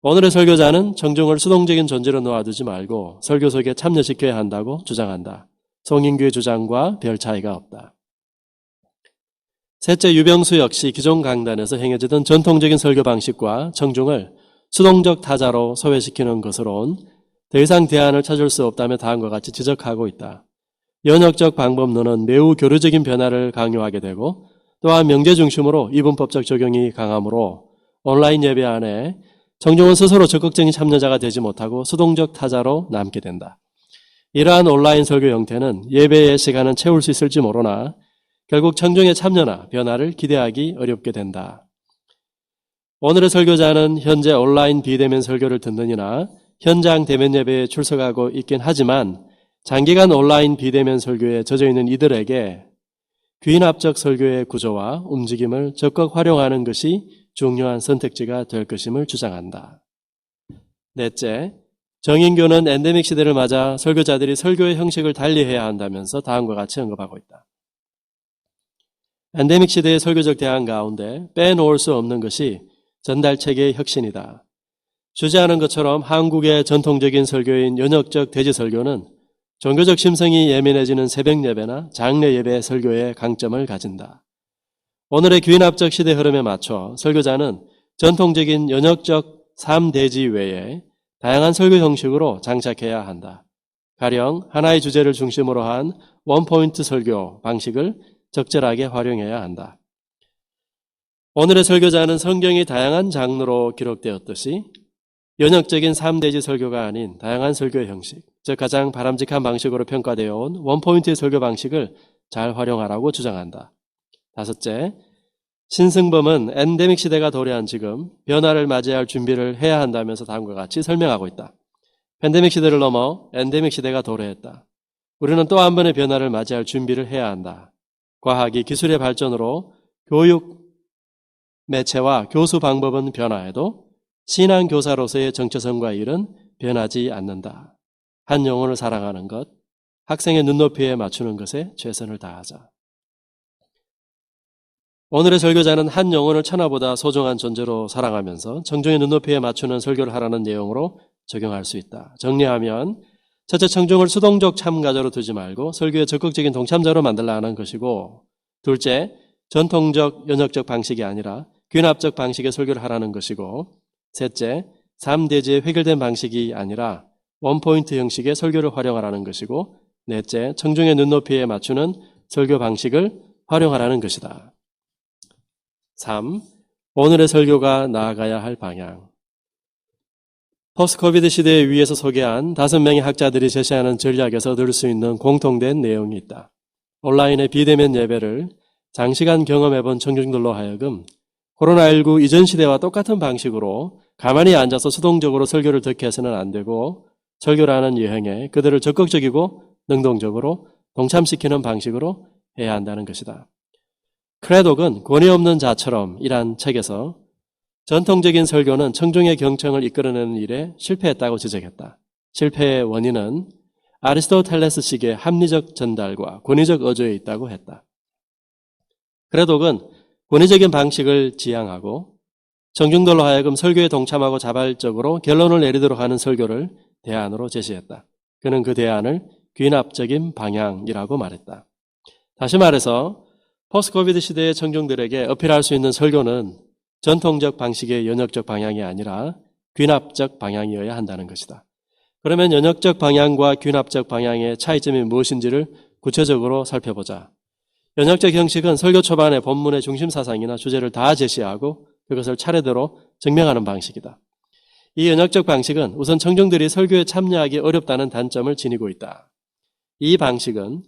오늘의 설교자는 청중을 수동적인 존재로 놓아두지 말고 설교 속에 참여시켜야 한다고 주장한다. 송인규의 주장과 별 차이가 없다. 셋째, 유병수 역시 기존 강단에서 행해지던 전통적인 설교 방식과 청중을 수동적 타자로 소외시키는 것으론 더 이상 대안을 찾을 수 없다며 다음과 같이 지적하고 있다. 연역적 방법론은 매우 교류적인 변화를 강요하게 되고 또한 명제 중심으로 이분법적 적용이 강하므로 온라인 예배 안에 청중은 스스로 적극적인 참여자가 되지 못하고 수동적 타자로 남게 된다. 이러한 온라인 설교 형태는 예배의 시간은 채울 수 있을지 모르나 결국 청중의 참여나 변화를 기대하기 어렵게 된다. 오늘의 설교자는 현재 온라인 비대면 설교를 듣는 이나 현장 대면 예배에 출석하고 있긴 하지만 장기간 온라인 비대면 설교에 젖어있는 이들에게 귀납적 설교의 구조와 움직임을 적극 활용하는 것이 중요한 선택지가 될 것임을 주장한다. 넷째, 정인교는 엔데믹 시대를 맞아 설교자들이 설교의 형식을 달리해야 한다면서 다음과 같이 언급하고 있다. 엔데믹 시대의 설교적 대안 가운데 빼놓을 수 없는 것이 전달체계의 혁신이다. 주제하는 것처럼 한국의 전통적인 설교인 연역적 대지 설교는 종교적 심성이 예민해지는 새벽 예배나 장례 예배 설교의 강점을 가진다. 오늘의 귀납적 시대 흐름에 맞춰 설교자는 전통적인 연역적 3대지 외에 다양한 설교 형식으로 장착해야 한다. 가령 하나의 주제를 중심으로 한 원포인트 설교 방식을 적절하게 활용해야 한다. 오늘의 설교자는 성경이 다양한 장르로 기록되었듯이 연역적인 3대지 설교가 아닌 다양한 설교의 형식, 즉 가장 바람직한 방식으로 평가되어 온 원포인트의 설교 방식을 잘 활용하라고 주장한다. 다섯째, 신승범은 엔데믹 시대가 도래한 지금 변화를 맞이할 준비를 해야 한다면서 다음과 같이 설명하고 있다. 팬데믹 시대를 넘어 엔데믹 시대가 도래했다. 우리는 또 한 번의 변화를 맞이할 준비를 해야 한다. 과학이 기술의 발전으로 교육 매체와 교수 방법은 변화해도 신앙 교사로서의 정체성과 일은 변하지 않는다. 한 영혼을 사랑하는 것, 학생의 눈높이에 맞추는 것에 최선을 다하자. 오늘의 설교자는 한 영혼을 천하보다 소중한 존재로 사랑하면서 청중의 눈높이에 맞추는 설교를 하라는 내용으로 적용할 수 있다. 정리하면 첫째, 청중을 수동적 참가자로 두지 말고 설교의 적극적인 동참자로 만들라 하는 것이고, 둘째, 전통적 연역적 방식이 아니라 귀납적 방식의 설교를 하라는 것이고, 셋째, 3대지의 획일된 방식이 아니라 원포인트 형식의 설교를 활용하라는 것이고, 넷째, 청중의 눈높이에 맞추는 설교 방식을 활용하라는 것이다. 3. 오늘의 설교가 나아가야 할 방향. 포스트 코비드 시대에 위에서 소개한 5명의 학자들이 제시하는 전략에서 얻을 수 있는 공통된 내용이 있다. 온라인의 비대면 예배를 장시간 경험해본 청중들로 하여금 코로나19 이전 시대와 똑같은 방식으로 가만히 앉아서 수동적으로 설교를 듣게 해서는 안 되고, 설교라는 여행에 그들을 적극적이고 능동적으로 동참시키는 방식으로 해야 한다는 것이다. 크레독은 권위 없는 자처럼 이란 책에서 전통적인 설교는 청중의 경청을 이끌어내는 일에 실패했다고 지적했다. 실패의 원인은 아리스토텔레스식의 합리적 전달과 권위적 어조에 있다고 했다. 크레독은 권위적인 방식을 지향하고 청중들로 하여금 설교에 동참하고 자발적으로 결론을 내리도록 하는 설교를 대안으로 제시했다. 그는 그 대안을 귀납적인 방향이라고 말했다. 다시 말해서 포스트 코비드 시대의 청중들에게 어필할 수 있는 설교는 전통적 방식의 연역적 방향이 아니라 귀납적 방향이어야 한다는 것이다. 그러면 연역적 방향과 귀납적 방향의 차이점이 무엇인지를 구체적으로 살펴보자. 연역적 형식은 설교 초반에 본문의 중심 사상이나 주제를 다 제시하고 그것을 차례대로 증명하는 방식이다. 이 연역적 방식은 우선 청중들이 설교에 참여하기 어렵다는 단점을 지니고 있다. 이 방식은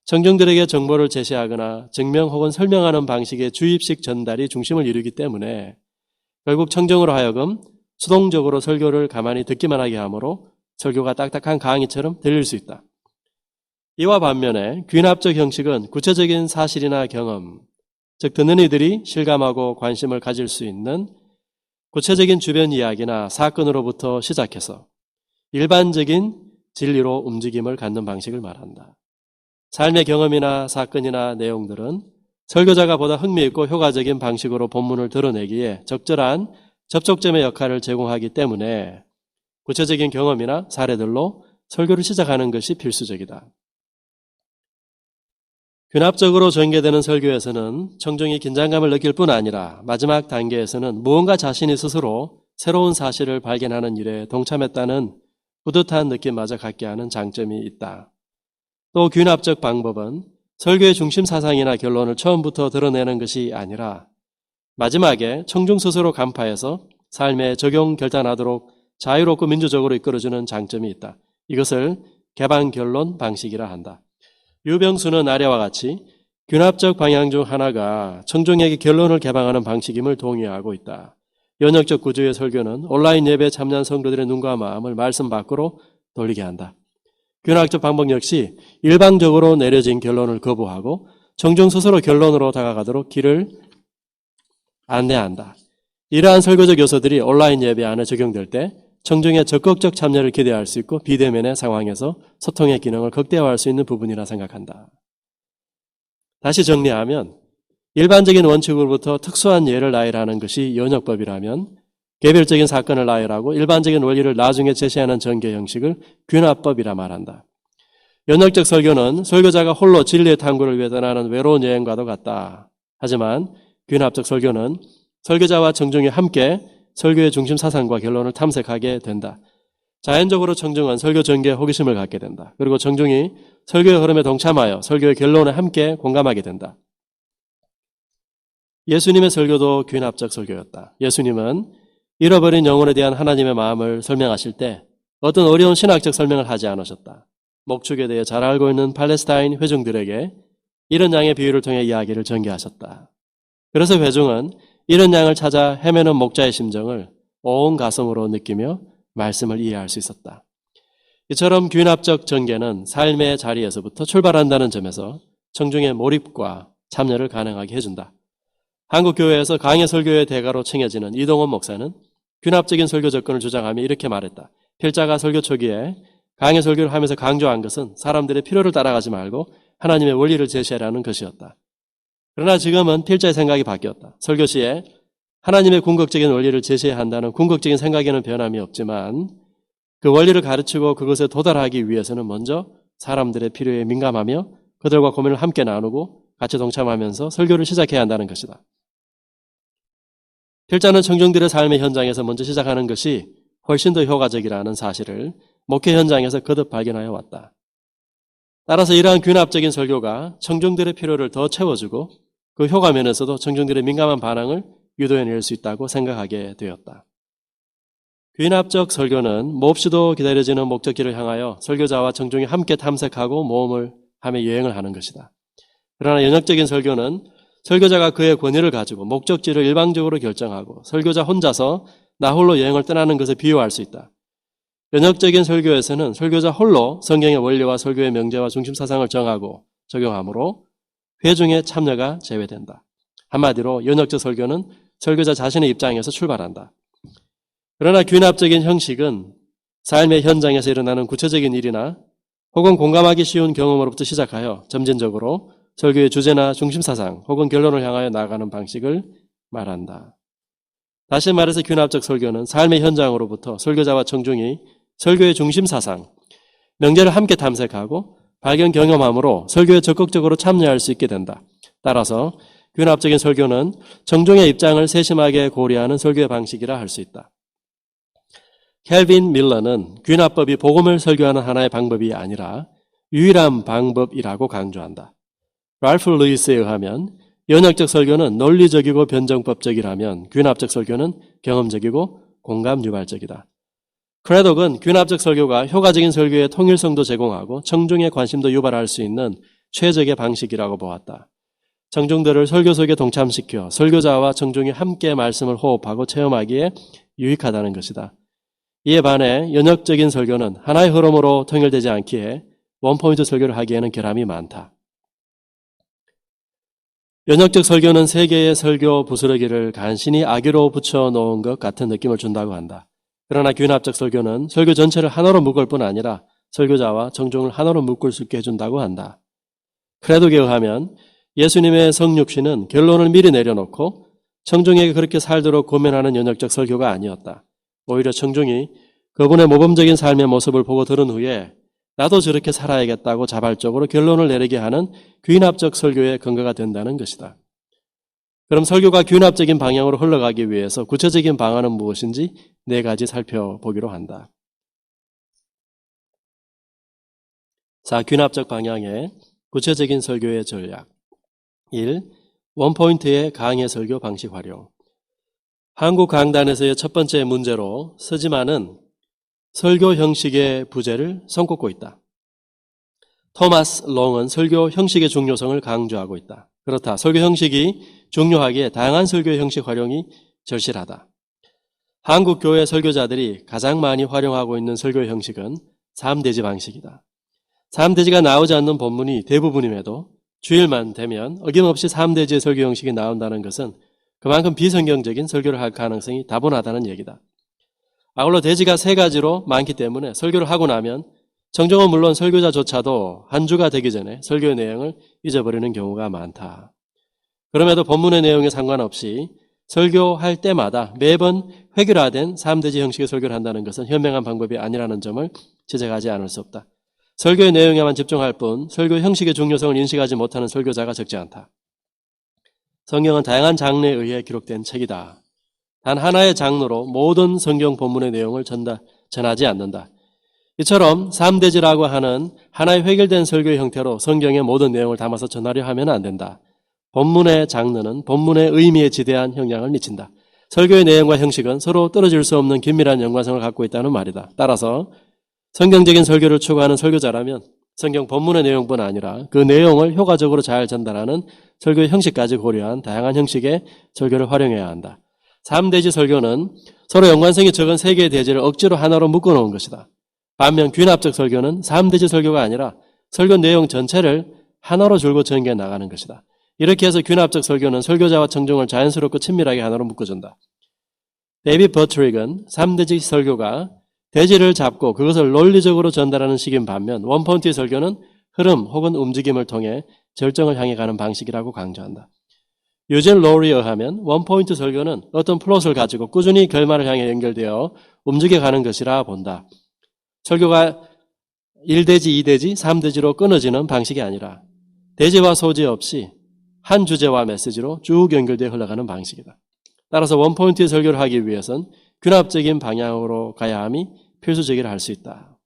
청중들에게 정보를 제시하거나 증명 혹은 설명하는 방식의 주입식 전달이 중심을 이루기 때문에 결국 청중으로 하여금 수동적으로 설교를 가만히 듣기만 하게 하므로 설교가 딱딱한 강의처럼 들릴 수 있다. 이와 반면에 귀납적 형식은 구체적인 사실이나 경험, 즉 듣는 이들이 실감하고 관심을 가질 수 있는 구체적인 주변 이야기나 사건으로부터 시작해서 일반적인 진리로 움직임을 갖는 방식을 말한다. 삶의 경험이나 사건이나 내용들은 설교자가 보다 흥미있고 효과적인 방식으로 본문을 드러내기에 적절한 접촉점의 역할을 제공하기 때문에 구체적인 경험이나 사례들로 설교를 시작하는 것이 필수적이다. 귀납적으로 전개되는 설교에서는 청중이 긴장감을 느낄 뿐 아니라 마지막 단계에서는 무언가 자신이 스스로 새로운 사실을 발견하는 일에 동참했다는 뿌듯한 느낌마저 갖게 하는 장점이 있다. 또 귀납적 방법은 설교의 중심 사상이나 결론을 처음부터 드러내는 것이 아니라 마지막에 청중 스스로 간파해서 삶에 적용 결단하도록 자유롭고 민주적으로 이끌어주는 장점이 있다. 이것을 개방-결론 방식이라 한다. 유병수는 아래와 같이 귀납적 방향 중 하나가 청중에게 결론을 개방하는 방식임을 동의하고 있다. 연역적 구조의 설교는 온라인 예배에 참여한 성도들의 눈과 마음을 말씀 밖으로 돌리게 한다. 귀납적 방법 역시 일방적으로 내려진 결론을 거부하고 청중 스스로 결론으로 다가가도록 길을 안내한다. 이러한 설교적 요소들이 온라인 예배 안에 적용될 때 청중의 적극적 참여를 기대할 수 있고 비대면의 상황에서 소통의 기능을 극대화할 수 있는 부분이라 생각한다. 다시 정리하면 일반적인 원칙으로부터 특수한 예를 나열하는 것이 연역법이라면 개별적인 사건을 나열하고 일반적인 원리를 나중에 제시하는 전개 형식을 귀납법이라 말한다. 연역적 설교는 설교자가 홀로 진리의 탐구를 위해 떠나는 외로운 여행과도 같다. 하지만 귀납적 설교는 설교자와 청중이 함께 설교의 중심 사상과 결론을 탐색하게 된다. 자연적으로 청중은 설교 전개에 호기심을 갖게 된다. 그리고 청중이 설교의 흐름에 동참하여 설교의 결론에 함께 공감하게 된다. 예수님의 설교도 귀납적 설교였다. 예수님은 잃어버린 영혼에 대한 하나님의 마음을 설명하실 때 어떤 어려운 신학적 설명을 하지 않으셨다. 목축에 대해 잘 알고 있는 팔레스타인 회중들에게 이런 양의 비유를 통해 이야기를 전개하셨다. 그래서 회중은 이런 양을 찾아 헤매는 목자의 심정을 온 가슴으로 느끼며 말씀을 이해할 수 있었다. 이처럼 귀납적 전개는 삶의 자리에서부터 출발한다는 점에서 청중의 몰입과 참여를 가능하게 해준다. 한국 교회에서 강해 설교의 대가로 칭해지는 이동원 목사는 귀납적인 설교 접근을 주장하며 이렇게 말했다. 필자가 설교 초기에 강해 설교를 하면서 강조한 것은 사람들의 필요를 따라가지 말고 하나님의 원리를 제시하라는 것이었다. 그러나 지금은 필자의 생각이 바뀌었다. 설교 시에 하나님의 궁극적인 원리를 제시해야 한다는 궁극적인 생각에는 변함이 없지만 그 원리를 가르치고 그것에 도달하기 위해서는 먼저 사람들의 필요에 민감하며 그들과 고민을 함께 나누고 같이 동참하면서 설교를 시작해야 한다는 것이다. 필자는 청중들의 삶의 현장에서 먼저 시작하는 것이 훨씬 더 효과적이라는 사실을 목회 현장에서 거듭 발견하여 왔다. 따라서 이러한 귀납적인 설교가 청중들의 필요를 더 채워주고 그 효과 면에서도 청중들의 민감한 반응을 유도해낼 수 있다고 생각하게 되었다. 귀납적 설교는 몹시도 기다려지는 목적지를 향하여 설교자와 청중이 함께 탐색하고 모험을 하며 여행을 하는 것이다. 그러나 연역적인 설교는 설교자가 그의 권위를 가지고 목적지를 일방적으로 결정하고 설교자 혼자서 나 홀로 여행을 떠나는 것에 비유할 수 있다. 연역적인 설교에서는 설교자 홀로 성경의 원리와 설교의 명제와 중심 사상을 정하고 적용하므로 회중의 참여가 제외된다. 한마디로 연역적 설교는 설교자 자신의 입장에서 출발한다. 그러나 귀납적인 형식은 삶의 현장에서 일어나는 구체적인 일이나 혹은 공감하기 쉬운 경험으로부터 시작하여 점진적으로 설교의 주제나 중심 사상 혹은 결론을 향하여 나아가는 방식을 말한다. 다시 말해서 귀납적 설교는 삶의 현장으로부터 설교자와 청중이 설교의 중심 사상, 명제를 함께 탐색하고 발견 경험함으로 설교에 적극적으로 참여할 수 있게 된다. 따라서 귀납적인 설교는 청중의 입장을 세심하게 고려하는 설교의 방식이라 할 수 있다. 켈빈 밀러는 귀납법이 복음을 설교하는 하나의 방법이 아니라 유일한 방법이라고 강조한다. 랄프 루이스에 의하면 연역적 설교는 논리적이고 변정법적이라면 귀납적 설교는 경험적이고 공감 유발적이다. 크레독은 귀납적 설교가 효과적인 설교의 통일성도 제공하고 청중의 관심도 유발할 수 있는 최적의 방식이라고 보았다. 청중들을 설교 속에 동참시켜 설교자와 청중이 함께 말씀을 호흡하고 체험하기에 유익하다는 것이다. 이에 반해 연역적인 설교는 하나의 흐름으로 통일되지 않기에 원포인트 설교를 하기에는 결함이 많다. 연역적 설교는 세 개의 설교 부스러기를 간신히 아기로 붙여놓은 것 같은 느낌을 준다고 한다. 그러나 귀납적 설교는 설교 전체를 하나로 묶을 뿐 아니라 설교자와 청중을 하나로 묶을 수 있게 해준다고 한다. 크레독에 의하면 예수님의 성육신은 결론을 미리 내려놓고 청중에게 그렇게 살도록 고민하는 연역적 설교가 아니었다. 오히려 청중이 그분의 모범적인 삶의 모습을 보고 들은 후에 나도 저렇게 살아야겠다고 자발적으로 결론을 내리게 하는 귀납적 설교의 근거가 된다는 것이다. 그럼 설교가 귀납적인 방향으로 흘러가기 위해서 구체적인 방안은 무엇인지 4가지 살펴보기로 한다. 자, 귀납적 방향의 구체적인 설교의 전략. 1. 원포인트의 강의 설교 방식 활용. 한국 강단에서의 첫 번째 문제로 서지만은 설교 형식의 부재를 손꼽고 있다. 토마스 롱은 설교 형식의 중요성을 강조하고 있다. 그렇다. 설교 형식이 중요하기에 다양한 설교 형식 활용이 절실하다. 한국 교회 설교자들이 가장 많이 활용하고 있는 설교 형식은 3대지 방식이다. 3대지가 나오지 않는 본문이 대부분임에도 주일만 되면 어김없이 3대지의 설교 형식이 나온다는 것은 그만큼 비성경적인 설교를 할 가능성이 다분하다는 얘기다. 아울러 대지가 3가지로 많기 때문에 설교를 하고 나면 청중은 물론 설교자조차도 한 주가 되기 전에 설교의 내용을 잊어버리는 경우가 많다. 그럼에도 본문의 내용에 상관없이 설교할 때마다 매번 획일화된 3대지 형식의 설교를 한다는 것은 현명한 방법이 아니라는 점을 지적하지 않을 수 없다. 설교의 내용에만 집중할 뿐 설교 형식의 중요성을 인식하지 못하는 설교자가 적지 않다. 성경은 다양한 장르에 의해 기록된 책이다. 단 하나의 장르로 모든 성경 본문의 내용을 전하지 않는다. 이처럼 3대지라고 하는 하나의 획일된 설교의 형태로 성경의 모든 내용을 담아서 전하려 하면 안 된다. 본문의 장르는 본문의 의미에 지대한 영향을 미친다. 설교의 내용과 형식은 서로 떨어질 수 없는 긴밀한 연관성을 갖고 있다는 말이다. 따라서 성경적인 설교를 추구하는 설교자라면 성경 본문의 내용뿐 아니라 그 내용을 효과적으로 잘 전달하는 설교의 형식까지 고려한 다양한 형식의 설교를 활용해야 한다. 3대지 설교는 서로 연관성이 적은 3개의 대지를 억지로 하나로 묶어놓은 것이다. 반면 귀납적 설교는 3대지 설교가 아니라 설교 내용 전체를 하나로 줄고 전개해 나가는 것이다. 이렇게 해서 귀납적 설교는 설교자와 청중을 자연스럽고 친밀하게 하나로 묶어준다. 데이비드 버트릭은 3대지 설교가 대지를 잡고 그것을 논리적으로 전달하는 식인 반면 원포인트 설교는 흐름 혹은 움직임을 통해 절정을 향해 가는 방식이라고 강조한다. 유진 로우리에 의하면 원포인트 설교는 어떤 플롯을 가지고 꾸준히 결말을 향해 연결되어 움직여가는 것이라 본다. 설교가 1대지, 2대지, 3대지로 끊어지는 방식이 아니라 대지와 소지 없이 한 주제와 메시지로 쭉 연결되어 흘러가는 방식이다. 따라서 원포인트 설교를 하기 위해선 균합적인 방향으로 가야 함이 필수적이라 할 수 있다.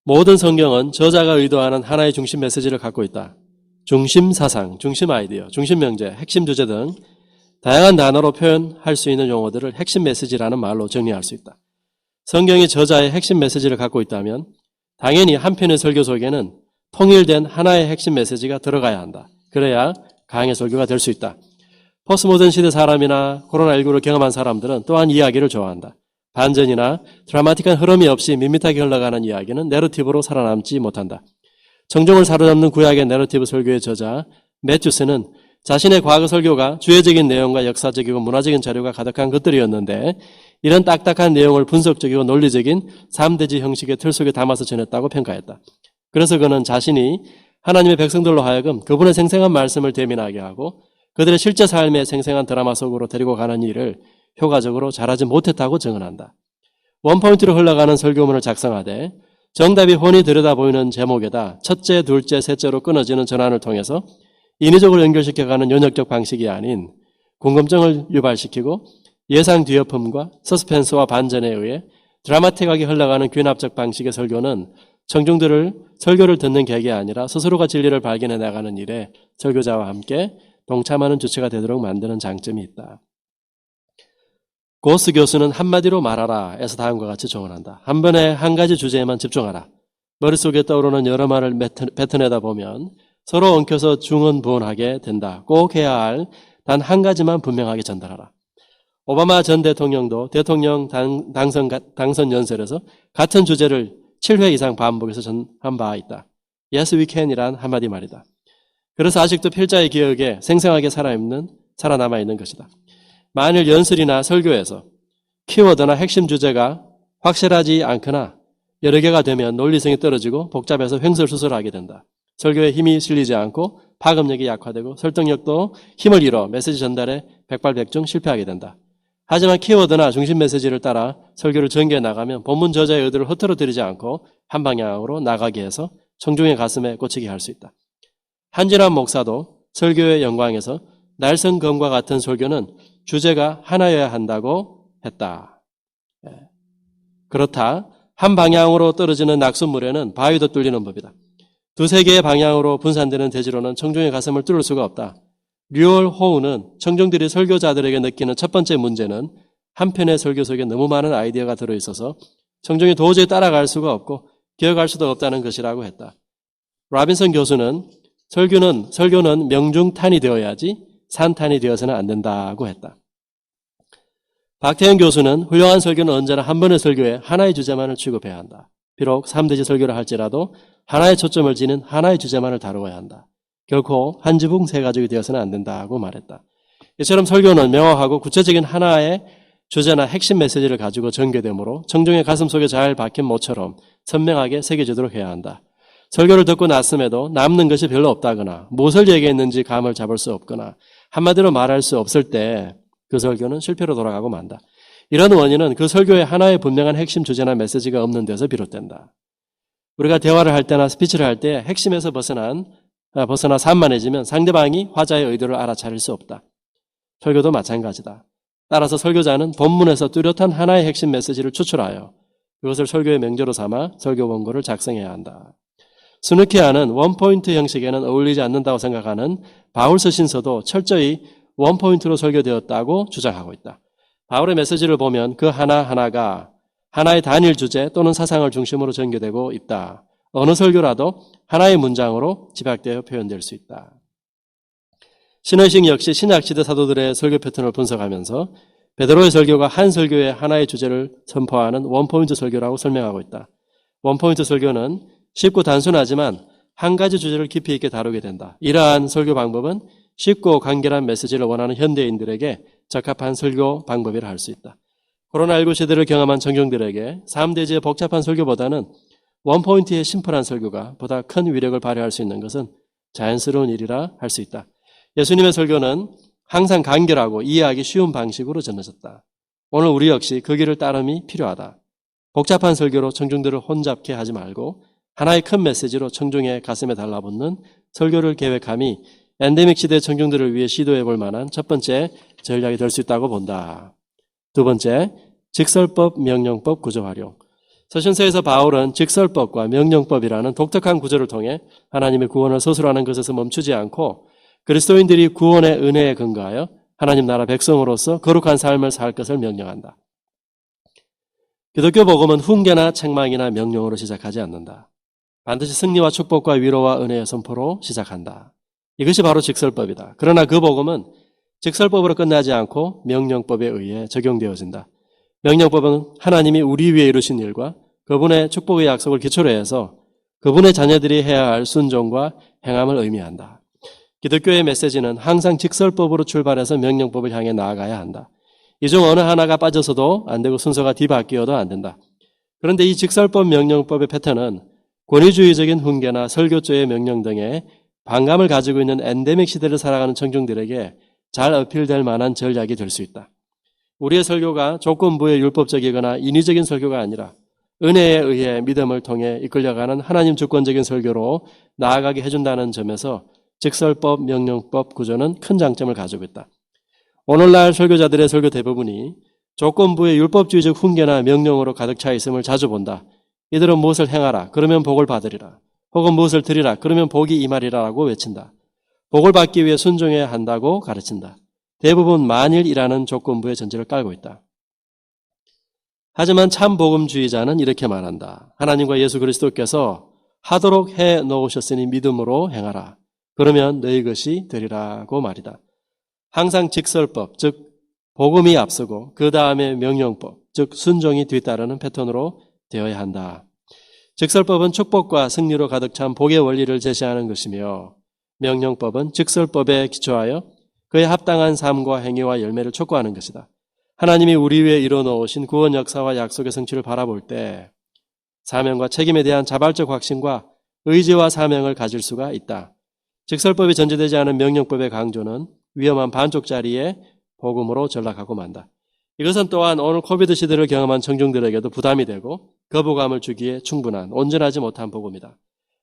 모든 성경은 저자가 의도하는 하나의 중심 메시지를 갖고 있다. 중심 사상, 중심 아이디어, 중심 명제, 핵심 주제 등 다양한 단어로 표현할 수 있는 용어들을 핵심 메시지라는 말로 정리할 수 있다. 성경이 저자의 핵심 메시지를 갖고 있다면 당연히 한 편의 설교 속에는 통일된 하나의 핵심 메시지가 들어가야 한다. 그래야 강의 설교가 될 수 있다. 포스모던 시대 사람이나 코로나19를 경험한 사람들은 또한 이야기를 좋아한다. 반전이나 드라마틱한 흐름이 없이 밋밋하게 흘러가는 이야기는 내러티브로 살아남지 못한다. 청중을 사로잡는 구약의 내러티브 설교의 저자 매튜스는 자신의 과거 설교가 주요적인 내용과 역사적이고 문화적인 자료가 가득한 것들이었는데 이런 딱딱한 내용을 분석적이고 논리적인 3대지 형식의 틀 속에 담아서 전했다고 평가했다. 그래서 그는 자신이 하나님의 백성들로 하여금 그분의 생생한 말씀을 대민하게 하고 그들의 실제 삶의 생생한 드라마 속으로 데리고 가는 일을 효과적으로 잘하지 못했다고 증언한다. 원포인트로 흘러가는 설교문을 작성하되 정답이 훤히 들여다보이는 제목에다 첫째, 둘째, 셋째로 끊어지는 전환을 통해서 인위적으로 연결시켜가는 연역적 방식이 아닌 궁금증을 유발시키고 예상 뒤엎음과 서스펜스와 반전에 의해 드라마틱하게 흘러가는 귀납적 방식의 설교는 청중들을 설교를 듣는 객이 아니라 스스로가 진리를 발견해 나가는 일에 설교자와 함께 동참하는 주체가 되도록 만드는 장점이 있다. 고스 교수는 한마디로 말하라 에서 다음과 같이 조언한다. 한 번에 한 가지 주제에만 집중하라. 머릿속에 떠오르는 여러 말을 뱉어내다 보면 서로 엉켜서 중언부언하게 된다. 꼭 해야 할 단 한 가지만 분명하게 전달하라. 오바마 전 대통령도 대통령 당선 연설에서 같은 주제를 7회 이상 반복해서 전한 바 있다. Yes, we can 이란 한마디 말이다. 그래서 아직도 필자의 기억에 생생하게 살아남아있는 것이다. 만일 연설이나 설교에서 키워드나 핵심 주제가 확실하지 않거나 여러 개가 되면 논리성이 떨어지고 복잡해서 횡설수설하게 된다. 설교에 힘이 실리지 않고 파급력이 약화되고 설득력도 힘을 잃어 메시지 전달에 백발백중 실패하게 된다. 하지만 키워드나 중심 메시지를 따라 설교를 전개해 나가면 본문 저자의 의도를 흐트러뜨리지 않고 한 방향으로 나가게 해서 청중의 가슴에 꽂히게 할 수 있다. 한진환 목사도 설교의 영광에서 날성검과 같은 설교는 주제가 하나여야 한다고 했다. 그렇다. 한 방향으로 떨어지는 낙숫물에는 바위도 뚫리는 법이다. 두세 개의 방향으로 분산되는 대지로는 청중의 가슴을 뚫을 수가 없다. 류얼 호우는 청중들이 설교자들에게 느끼는 첫 번째 문제는 한 편의 설교 속에 너무 많은 아이디어가 들어있어서 청중이 도저히 따라갈 수가 없고 기억할 수도 없다는 것이라고 했다. 라빈슨 교수는 설교는 명중탄이 되어야지 산탄이 되어서는 안 된다고 했다. 박태현 교수는 훌륭한 설교는 언제나 한 번의 설교에 하나의 주제만을 취급해야 한다. 비록 3대지 설교를 할지라도 하나의 초점을 지닌 하나의 주제만을 다루어야 한다. 결코 한 지붕 세 가족이 되어서는 안 된다고 말했다. 이처럼 설교는 명확하고 구체적인 하나의 주제나 핵심 메시지를 가지고 전개되므로 청중의 가슴 속에 잘 박힌 모처럼 선명하게 새겨지도록 해야 한다. 설교를 듣고 났음에도 남는 것이 별로 없다거나 무엇을 얘기했는지 감을 잡을 수 없거나 한마디로 말할 수 없을 때 그 설교는 실패로 돌아가고 만다. 이런 원인은 그 설교에 하나의 분명한 핵심 주제나 메시지가 없는 데서 비롯된다. 우리가 대화를 할 때나 스피치를 할 때 핵심에서 벗어나 산만해지면 상대방이 화자의 의도를 알아차릴 수 없다. 설교도 마찬가지다. 따라서 설교자는 본문에서 뚜렷한 하나의 핵심 메시지를 추출하여 그것을 설교의 명제로 삼아 설교 원고를 작성해야 한다. 스누키아는 원포인트 형식에는 어울리지 않는다고 생각하는 바울서 신서도 철저히 원포인트로 설교되었다고 주장하고 있다. 바울의 메시지를 보면 그 하나하나가 하나의 단일 주제 또는 사상을 중심으로 전개되고 있다. 어느 설교라도 하나의 문장으로 집약되어 표현될 수 있다. 신의식 역시 신약시대 사도들의 설교 패턴을 분석하면서 베드로의 설교가 한 설교의 하나의 주제를 선포하는 원포인트 설교라고 설명하고 있다. 원포인트 설교는 쉽고 단순하지만 한 가지 주제를 깊이 있게 다루게 된다. 이러한 설교 방법은 쉽고 간결한 메시지를 원하는 현대인들에게 적합한 설교 방법이라 할 수 있다. 코로나19 시대를 경험한 청중들에게 3대지의 복잡한 설교보다는 원포인트의 심플한 설교가 보다 큰 위력을 발휘할 수 있는 것은 자연스러운 일이라 할 수 있다. 예수님의 설교는 항상 간결하고 이해하기 쉬운 방식으로 전해졌다. 오늘 우리 역시 그 길을 따름이 필요하다. 복잡한 설교로 청중들을 혼잡케 하지 말고 하나의 큰 메시지로 청중의 가슴에 달라붙는 설교를 계획함이 엔데믹 시대 청중들을 위해 시도해 볼 만한 첫 번째 전략이 될 수 있다고 본다. 두 번째, 직설법, 명령법 구조 활용. 서신서에서 바울은 직설법과 명령법이라는 독특한 구조를 통해 하나님의 구원을 서술하는 것에서 멈추지 않고 그리스도인들이 구원의 은혜에 근거하여 하나님 나라 백성으로서 거룩한 삶을 살 것을 명령한다. 기독교 복음은 훈계나 책망이나 명령으로 시작하지 않는다. 반드시 승리와 축복과 위로와 은혜의 선포로 시작한다. 이것이 바로 직설법이다. 그러나 그 복음은 직설법으로 끝나지 않고 명령법에 의해 적용되어진다. 명령법은 하나님이 우리 위에 이루신 일과 그분의 축복의 약속을 기초로 해서 그분의 자녀들이 해야 할 순종과 행함을 의미한다. 기독교의 메시지는 항상 직설법으로 출발해서 명령법을 향해 나아가야 한다. 이 중 어느 하나가 빠져서도 안 되고 순서가 뒤바뀌어도 안 된다. 그런데 이 직설법 명령법의 패턴은 권위주의적인 훈계나 설교조의 명령 등의 반감을 가지고 있는 엔데믹 시대를 살아가는 청중들에게 잘 어필될 만한 전략이 될 수 있다. 우리의 설교가 조건부의 율법적이거나 인위적인 설교가 아니라 은혜에 의해 믿음을 통해 이끌려가는 하나님 주권적인 설교로 나아가게 해준다는 점에서 직설법, 명령법 구조는 큰 장점을 가지고 있다. 오늘날 설교자들의 설교 대부분이 조건부의 율법주의적 훈계나 명령으로 가득 차 있음을 자주 본다. 이들은 무엇을 행하라 그러면 복을 받으리라. 혹은 무엇을 드리라 그러면 복이 임하리라라고 외친다. 복을 받기 위해 순종해야 한다고 가르친다. 대부분 만일이라는 조건부의 전제를 깔고 있다. 하지만 참 복음주의자는 이렇게 말한다. 하나님과 예수 그리스도께서 하도록 해 놓으셨으니 믿음으로 행하라. 그러면 너희 것이 되리라고 말이다. 항상 직설법, 즉 복음이 앞서고 그 다음에 명령법, 즉 순종이 뒤따르는 패턴으로 되어야 한다. 직설법은 축복과 승리로 가득 찬 복의 원리를 제시하는 것이며 명령법은 직설법에 기초하여 그에 합당한 삶과 행위와 열매를 촉구하는 것이다. 하나님이 우리 위해 이뤄놓으신 구원 역사와 약속의 성취를 바라볼 때 사명과 책임에 대한 자발적 확신과 의지와 사명을 가질 수가 있다. 직설법이 전제되지 않은 명령법의 강조는 위험한 반쪽짜리의 복음으로 전락하고 만다. 이것은 또한 오늘 코비드 시대를 경험한 청중들에게도 부담이 되고 거부감을 주기에 충분한 온전하지 못한 복음이다.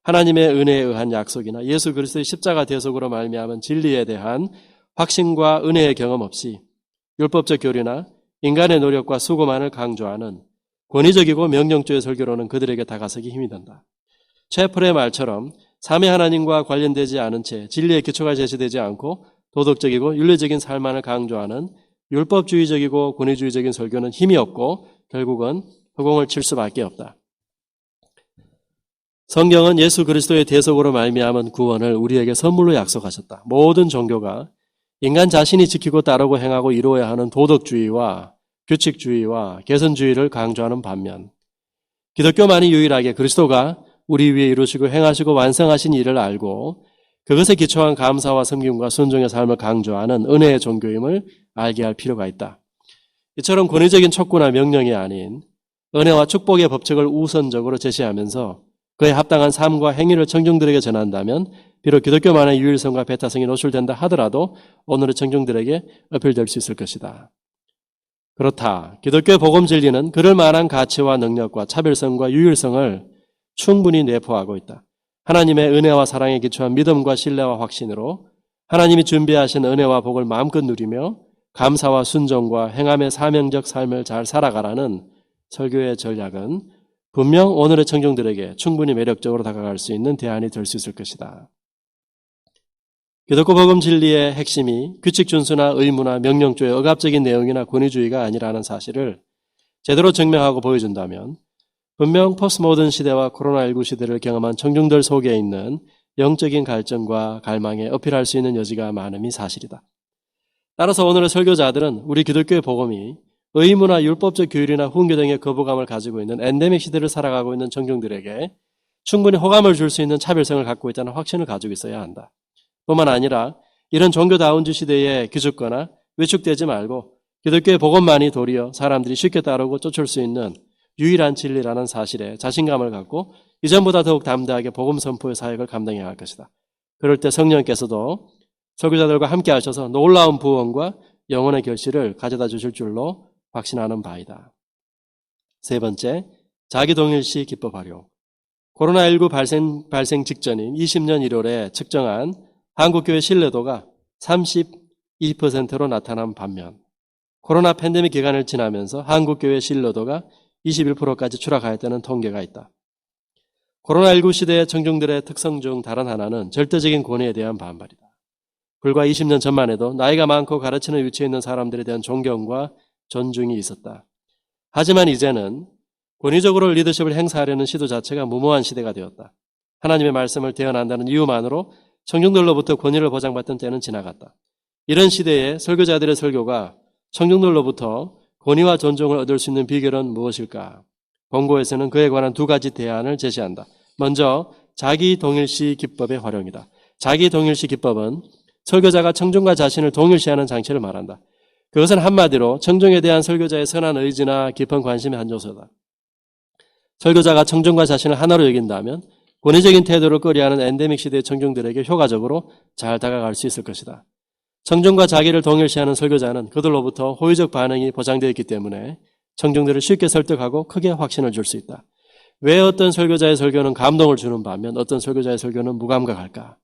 하나님의 은혜에 의한 약속이나 예수 그리스도의 십자가 대속으로 말미암은 진리에 대한 확신과 은혜의 경험 없이 율법적 교리나 인간의 노력과 수고만을 강조하는 권위적이고 명령주의 설교로는 그들에게 다가서기 힘이 든다. 채플의 말처럼 삼위 하나님과 관련되지 않은 채 진리의 기초가 제시되지 않고 도덕적이고 윤리적인 삶만을 강조하는 율법주의적이고 권위주의적인 설교는 힘이 없고 결국은 허공을 칠 수밖에 없다. 성경은 예수 그리스도의 대속으로 말미암은 구원을 우리에게 선물로 약속하셨다. 모든 종교가 인간 자신이 지키고 따르고 행하고 이루어야 하는 도덕주의와 규칙주의와 개선주의를 강조하는 반면 기독교만이 유일하게 그리스도가 우리 위해 이루시고 행하시고 완성하신 일을 알고 그것에 기초한 감사와 섬김과 순종의 삶을 강조하는 은혜의 종교임을 알게 할 필요가 있다. 이처럼 권위적인 촉구나 명령이 아닌 은혜와 축복의 법칙을 우선적으로 제시하면서 그에 합당한 삶과 행위를 청중들에게 전한다면 비록 기독교만의 유일성과 배타성이 노출된다 하더라도 오늘의 청중들에게 어필될 수 있을 것이다. 그렇다. 기독교의 복음 진리는 그럴 만한 가치와 능력과 차별성과 유일성을 충분히 내포하고 있다. 하나님의 은혜와 사랑에 기초한 믿음과 신뢰와 확신으로 하나님이 준비하신 은혜와 복을 마음껏 누리며 감사와 순종과 행함의 사명적 삶을 잘 살아가라는 설교의 전략은 분명 오늘의 청중들에게 충분히 매력적으로 다가갈 수 있는 대안이 될 수 있을 것이다. 기독교 복음 진리의 핵심이 규칙 준수나 의무나 명령조의 억압적인 내용이나 권위주의가 아니라는 사실을 제대로 증명하고 보여준다면 분명 포스트모던 시대와 코로나19 시대를 경험한 청중들 속에 있는 영적인 갈증과 갈망에 어필할 수 있는 여지가 많음이 사실이다. 따라서 오늘의 설교자들은 우리 기독교의 복음이 의무나 율법적 규율이나 훈계 등의 거부감을 가지고 있는 엔데믹 시대를 살아가고 있는 청중들에게 충분히 호감을 줄 수 있는 차별성을 갖고 있다는 확신을 가지고 있어야 한다. 뿐만 아니라 이런 종교다운주 시대에 기죽거나 위축되지 말고 기독교의 복음만이 도리어 사람들이 쉽게 따르고 쫓을 수 있는 유일한 진리라는 사실에 자신감을 갖고 이전보다 더욱 담대하게 복음 선포의 사역을 감당해야 할 것이다. 그럴 때 성령께서도 설교자들과 함께 하셔서 놀라운 부흥과 영혼의 결실을 가져다 주실 줄로 확신하는 바이다. 세 번째, 자기동일시 기법 활용. 코로나19 발생 직전인 20년 1월에 측정한 한국교회 신뢰도가 32%로 나타난 반면 코로나 팬데믹 기간을 지나면서 한국교회 신뢰도가 21%까지 추락하였다는 통계가 있다. 코로나19 시대의 청중들의 특성 중 다른 하나는 절대적인 권위에 대한 반발이다. 불과 20년 전만 해도 나이가 많고 가르치는 위치에 있는 사람들에 대한 존경과 존중이 있었다. 하지만 이제는 권위적으로 리더십을 행사하려는 시도 자체가 무모한 시대가 되었다. 하나님의 말씀을 대언한다는 이유만으로 청중들로부터 권위를 보장받던 때는 지나갔다. 이런 시대에 설교자들의 설교가 청중들로부터 권위와 존중을 얻을 수 있는 비결은 무엇일까? 본고에서는 그에 관한 두 가지 대안을 제시한다. 먼저 자기 동일시 기법의 활용이다. 자기 동일시 기법은 설교자가 청중과 자신을 동일시하는 장치를 말한다. 그것은 한마디로 청중에 대한 설교자의 선한 의지나 깊은 관심의 한 요소다. 설교자가 청중과 자신을 하나로 여긴다면 권위적인 태도를 꺼려하는 엔데믹 시대의 청중들에게 효과적으로 잘 다가갈 수 있을 것이다. 청중과 자기를 동일시하는 설교자는 그들로부터 호의적 반응이 보장되어 있기 때문에 청중들을 쉽게 설득하고 크게 확신을 줄 수 있다. 왜 어떤 설교자의 설교는 감동을 주는 반면 어떤 설교자의 설교는 무감각할까?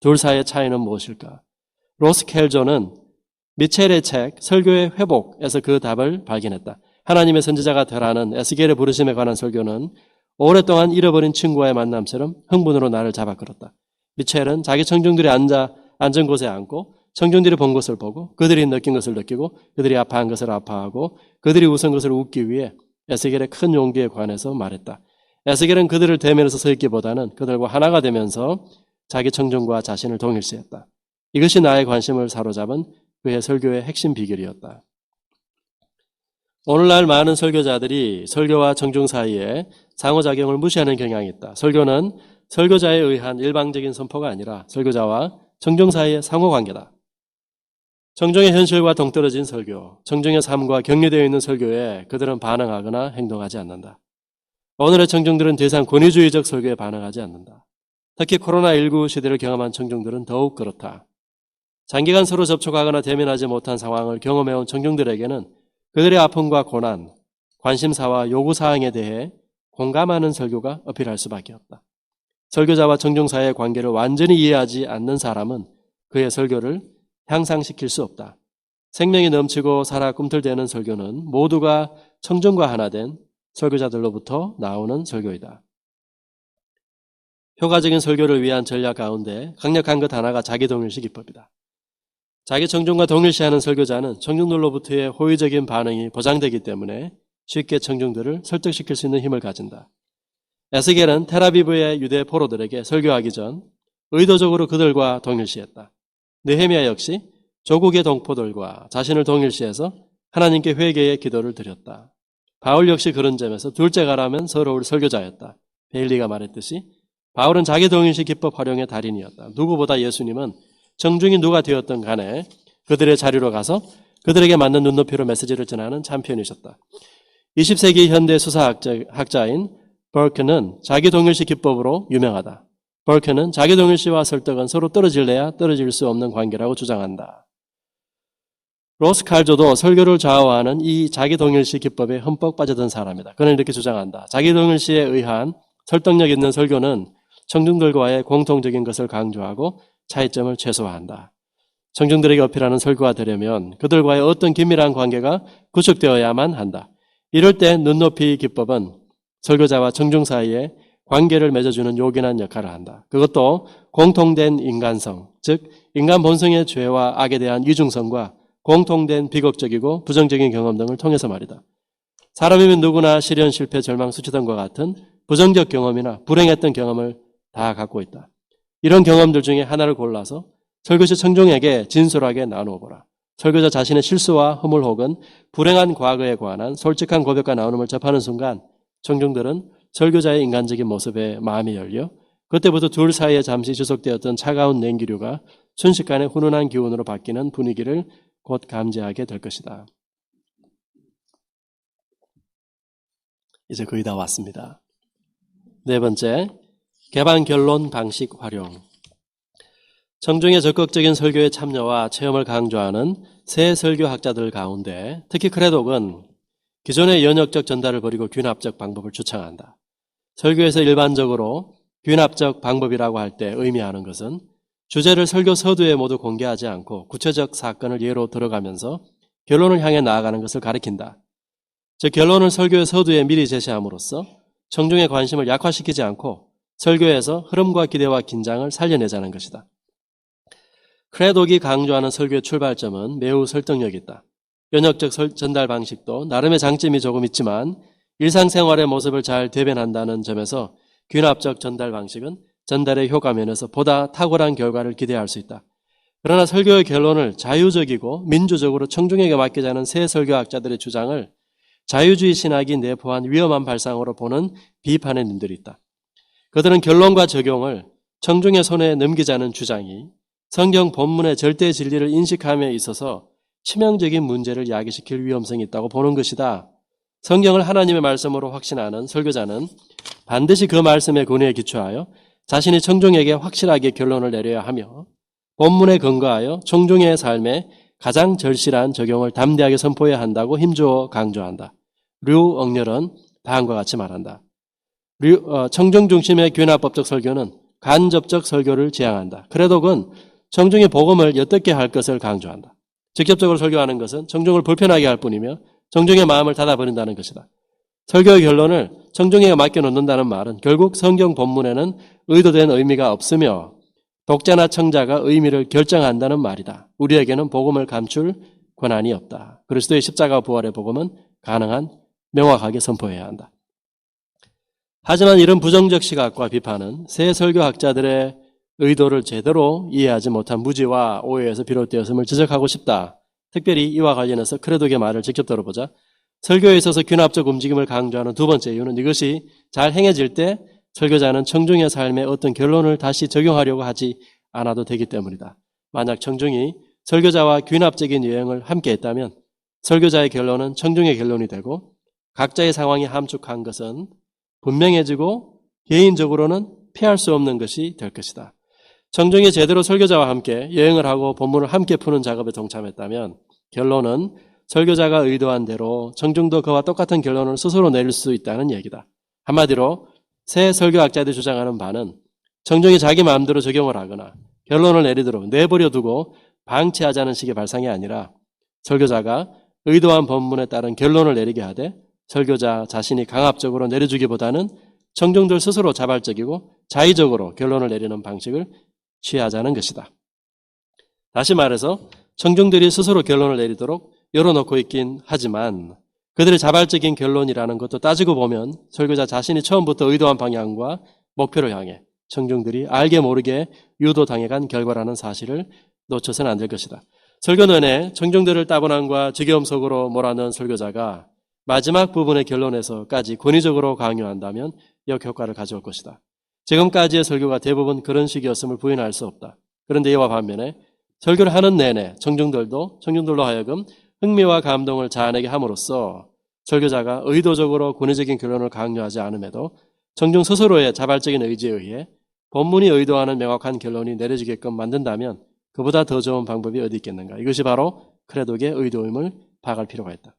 둘 사이의 차이는 무엇일까? 로스 켈조는 미첼의 책 설교의 회복에서 그 답을 발견했다. 하나님의 선지자가 되라는 에스겔의 부르심에 관한 설교는 오랫동안 잃어버린 친구와의 만남처럼 흥분으로 나를 잡아끌었다. 미첼은 자기 청중들이 앉은 곳에 앉고 청중들이 본 것을 보고 그들이 느낀 것을 느끼고 그들이 아파한 것을 아파하고 그들이 웃은 것을 웃기 위해 에스겔의 큰 용기에 관해서 말했다. 에스겔은 그들을 대면해서 서 있기보다는 그들과 하나가 되면서 자기 청중과 자신을 동일시했다. 이것이 나의 관심을 사로잡은 그의 설교의 핵심 비결이었다. 오늘날 많은 설교자들이 설교와 청중 사이에 상호작용을 무시하는 경향이 있다. 설교는 설교자에 의한 일방적인 선포가 아니라 설교자와 청중 사이의 상호관계다. 청중의 현실과 동떨어진 설교, 청중의 삶과 격려되어 있는 설교에 그들은 반응하거나 행동하지 않는다. 오늘의 청중들은 더 이상 권위주의적 설교에 반응하지 않는다. 특히 코로나19 시대를 경험한 청중들은 더욱 그렇다. 장기간 서로 접촉하거나 대면하지 못한 상황을 경험해온 청중들에게는 그들의 아픔과 고난, 관심사와 요구사항에 대해 공감하는 설교가 어필할 수밖에 없다. 설교자와 청중 사이의 관계를 완전히 이해하지 않는 사람은 그의 설교를 향상시킬 수 없다. 생명이 넘치고 살아 꿈틀대는 설교는 모두가 청중과 하나 된 설교자들로부터 나오는 설교이다. 효과적인 설교를 위한 전략 가운데 강력한 것 하나가 자기동일시 기법이다. 자기 청중과 동일시하는 설교자는 청중들로부터의 호의적인 반응이 보장되기 때문에 쉽게 청중들을 설득시킬 수 있는 힘을 가진다. 에스겔은 텔아비브의 유대 포로들에게 설교하기 전 의도적으로 그들과 동일시했다. 느헤미야 역시 조국의 동포들과 자신을 동일시해서 하나님께 회개의 기도를 드렸다. 바울 역시 그런 점에서 둘째 가라면 서러울 설교자였다. 베일리가 말했듯이 바울은 자기 동일시 기법 활용의 달인이었다. 누구보다 예수님은 청중이 누가 되었든 간에 그들의 자리로 가서 그들에게 맞는 눈높이로 메시지를 전하는 챔피언이셨다. 20세기 현대 수사학자인 버크는 자기 동일시 기법으로 유명하다. 버크는 자기 동일시와 설득은 서로 떨어질래야 떨어질 수 없는 관계라고 주장한다. 로스 칼조도 설교를 좌우하는 이 자기 동일시 기법에 흠뻑 빠져든 사람이다. 그는 이렇게 주장한다. 자기 동일시에 의한 설득력 있는 설교는 청중들과의 공통적인 것을 강조하고 차이점을 최소화한다. 청중들에게 어필하는 설교가 되려면 그들과의 어떤 긴밀한 관계가 구축되어야만 한다. 이럴 때 눈높이 기법은 설교자와 청중 사이에 관계를 맺어주는 요긴한 역할을 한다. 그것도 공통된 인간성, 즉 인간 본성의 죄와 악에 대한 이중성과 공통된 비극적이고 부정적인 경험 등을 통해서 말이다. 사람이면 누구나 시련, 실패, 절망, 수치등과 같은 부정적 경험이나 불행했던 경험을 다 갖고 있다. 이런 경험들 중에 하나를 골라서 설교시 청중에게 진솔하게 나누어 보라. 설교자 자신의 실수와 허물 혹은 불행한 과거에 관한 솔직한 고백과 나눔을 접하는 순간 청중들은 설교자의 인간적인 모습에 마음이 열려 그때부터 둘 사이에 잠시 지속되었던 차가운 냉기류가 순식간에 훈훈한 기운으로 바뀌는 분위기를 곧 감지하게 될 것이다. 이제 거의 다 왔습니다. 네 번째, 개방 결론 방식 활용. 청중의 적극적인 설교에 참여와 체험을 강조하는 새 설교학자들 가운데 특히 크레독은 기존의 연역적 전달을 버리고 균합적 방법을 추천한다. 설교에서 일반적으로 균합적 방법이라고 할 때 의미하는 것은 주제를 설교 서두에 모두 공개하지 않고 구체적 사건을 예로 들어가면서 결론을 향해 나아가는 것을 가리킨다. 즉 결론을 설교의 서두에 미리 제시함으로써 청중의 관심을 약화시키지 않고 설교에서 흐름과 기대와 긴장을 살려내자는 것이다. 크레독이 강조하는 설교의 출발점은 매우 설득력 있다. 연역적 전달 방식도 나름의 장점이 조금 있지만 일상생활의 모습을 잘 대변한다는 점에서 균합적 전달 방식은 전달의 효과 면에서 보다 탁월한 결과를 기대할 수 있다. 그러나 설교의 결론을 자유적이고 민주적으로 청중에게 맡기자는 새 설교학자들의 주장을 자유주의 신학이 내포한 위험한 발상으로 보는 비판의 눈들이 있다. 그들은 결론과 적용을 청중의 손에 넘기자는 주장이 성경 본문의 절대 진리를 인식함에 있어서 치명적인 문제를 야기시킬 위험성이 있다고 보는 것이다. 성경을 하나님의 말씀으로 확신하는 설교자는 반드시 그 말씀의 권위에 기초하여 자신이 청중에게 확실하게 결론을 내려야 하며 본문에 근거하여 청중의 삶에 가장 절실한 적용을 담대하게 선포해야 한다고 힘주어 강조한다. 류 억렬은 다음과 같이 말한다. 청중 중심의 균합법적 설교는 간접적 설교를 지향한다. 크레독은 청중의 복음을 엿듣게 할 것을 강조한다. 직접적으로 설교하는 것은 청중을 불편하게 할 뿐이며 청중의 마음을 닫아버린다는 것이다. 설교의 결론을 청중에게 맡겨놓는다는 말은 결국 성경 본문에는 의도된 의미가 없으며 독자나 청자가 의미를 결정한다는 말이다. 우리에게는 복음을 감출 권한이 없다. 그리스도의 십자가 부활의 복음은 가능한 명확하게 선포해야 한다. 하지만 이런 부정적 시각과 비판은 새 설교학자들의 의도를 제대로 이해하지 못한 무지와 오해에서 비롯되었음을 지적하고 싶다. 특별히 이와 관련해서 크레독의 말을 직접 들어보자. 설교에 있어서 균합적 움직임을 강조하는 두 번째 이유는 이것이 잘 행해질 때 설교자는 청중의 삶에 어떤 결론을 다시 적용하려고 하지 않아도 되기 때문이다. 만약 청중이 설교자와 균합적인 여행을 함께 했다면 설교자의 결론은 청중의 결론이 되고 각자의 상황이 함축한 것은 분명해지고 개인적으로는 피할 수 없는 것이 될 것이다. 청중이 제대로 설교자와 함께 여행을 하고 본문을 함께 푸는 작업에 동참했다면 결론은 설교자가 의도한 대로 청중도 그와 똑같은 결론을 스스로 내릴 수 있다는 얘기다. 한마디로 새 설교학자들이 주장하는 바는 청중이 자기 마음대로 적용을 하거나 결론을 내리도록 내버려 두고 방치하자는 식의 발상이 아니라 설교자가 의도한 본문에 따른 결론을 내리게 하되 설교자 자신이 강압적으로 내려주기보다는 청중들 스스로 자발적이고 자의적으로 결론을 내리는 방식을 취하자는 것이다. 다시 말해서 청중들이 스스로 결론을 내리도록 열어놓고 있긴 하지만 그들의 자발적인 결론이라는 것도 따지고 보면 설교자 자신이 처음부터 의도한 방향과 목표를 향해 청중들이 알게 모르게 유도당해간 결과라는 사실을 놓쳐서는 안 될 것이다. 설교 내내 청중들을 따분함과 지겨움 속으로 몰아넣은 설교자가 마지막 부분의 결론에서까지 권위적으로 강요한다면 역효과를 가져올 것이다. 지금까지의 설교가 대부분 그런 식이었음을 부인할 수 없다. 그런데 이와 반면에 설교를 하는 내내 청중들로 하여금 흥미와 감동을 자아내게 함으로써 설교자가 의도적으로 권위적인 결론을 강요하지 않음에도 청중 스스로의 자발적인 의지에 의해 본문이 의도하는 명확한 결론이 내려지게끔 만든다면 그보다 더 좋은 방법이 어디 있겠는가. 이것이 바로 크레독의 의도임을 파악할 필요가 있다.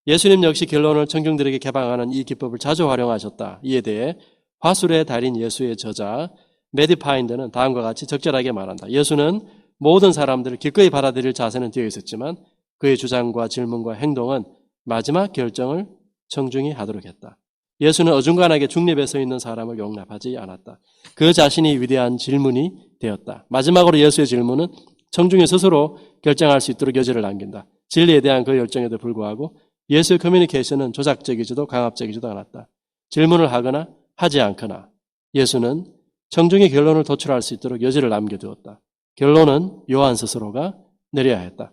예수님 역시 결론을 청중들에게 개방하는 이 기법을 자주 활용하셨다. 이에 대해 화술의 달인 예수의 저자 매디 파인드는 다음과 같이 적절하게 말한다. 예수는 모든 사람들을 기꺼이 받아들일 자세는 되어 있었지만 그의 주장과 질문과 행동은 마지막 결정을 청중이 하도록 했다. 예수는 어중간하게 중립에 서 있는 사람을 용납하지 않았다. 그 자신이 위대한 질문이 되었다. 마지막으로 예수의 질문은 청중이 스스로 결정할 수 있도록 여지를 남긴다. 진리에 대한 그 열정에도 불구하고 예수의 커뮤니케이션은 조작적이지도 강압적이지도 않았다. 질문을 하거나 하지 않거나 예수는 청중의 결론을 도출할 수 있도록 여지를 남겨두었다. 결론은 요한 스스로가 내려야 했다.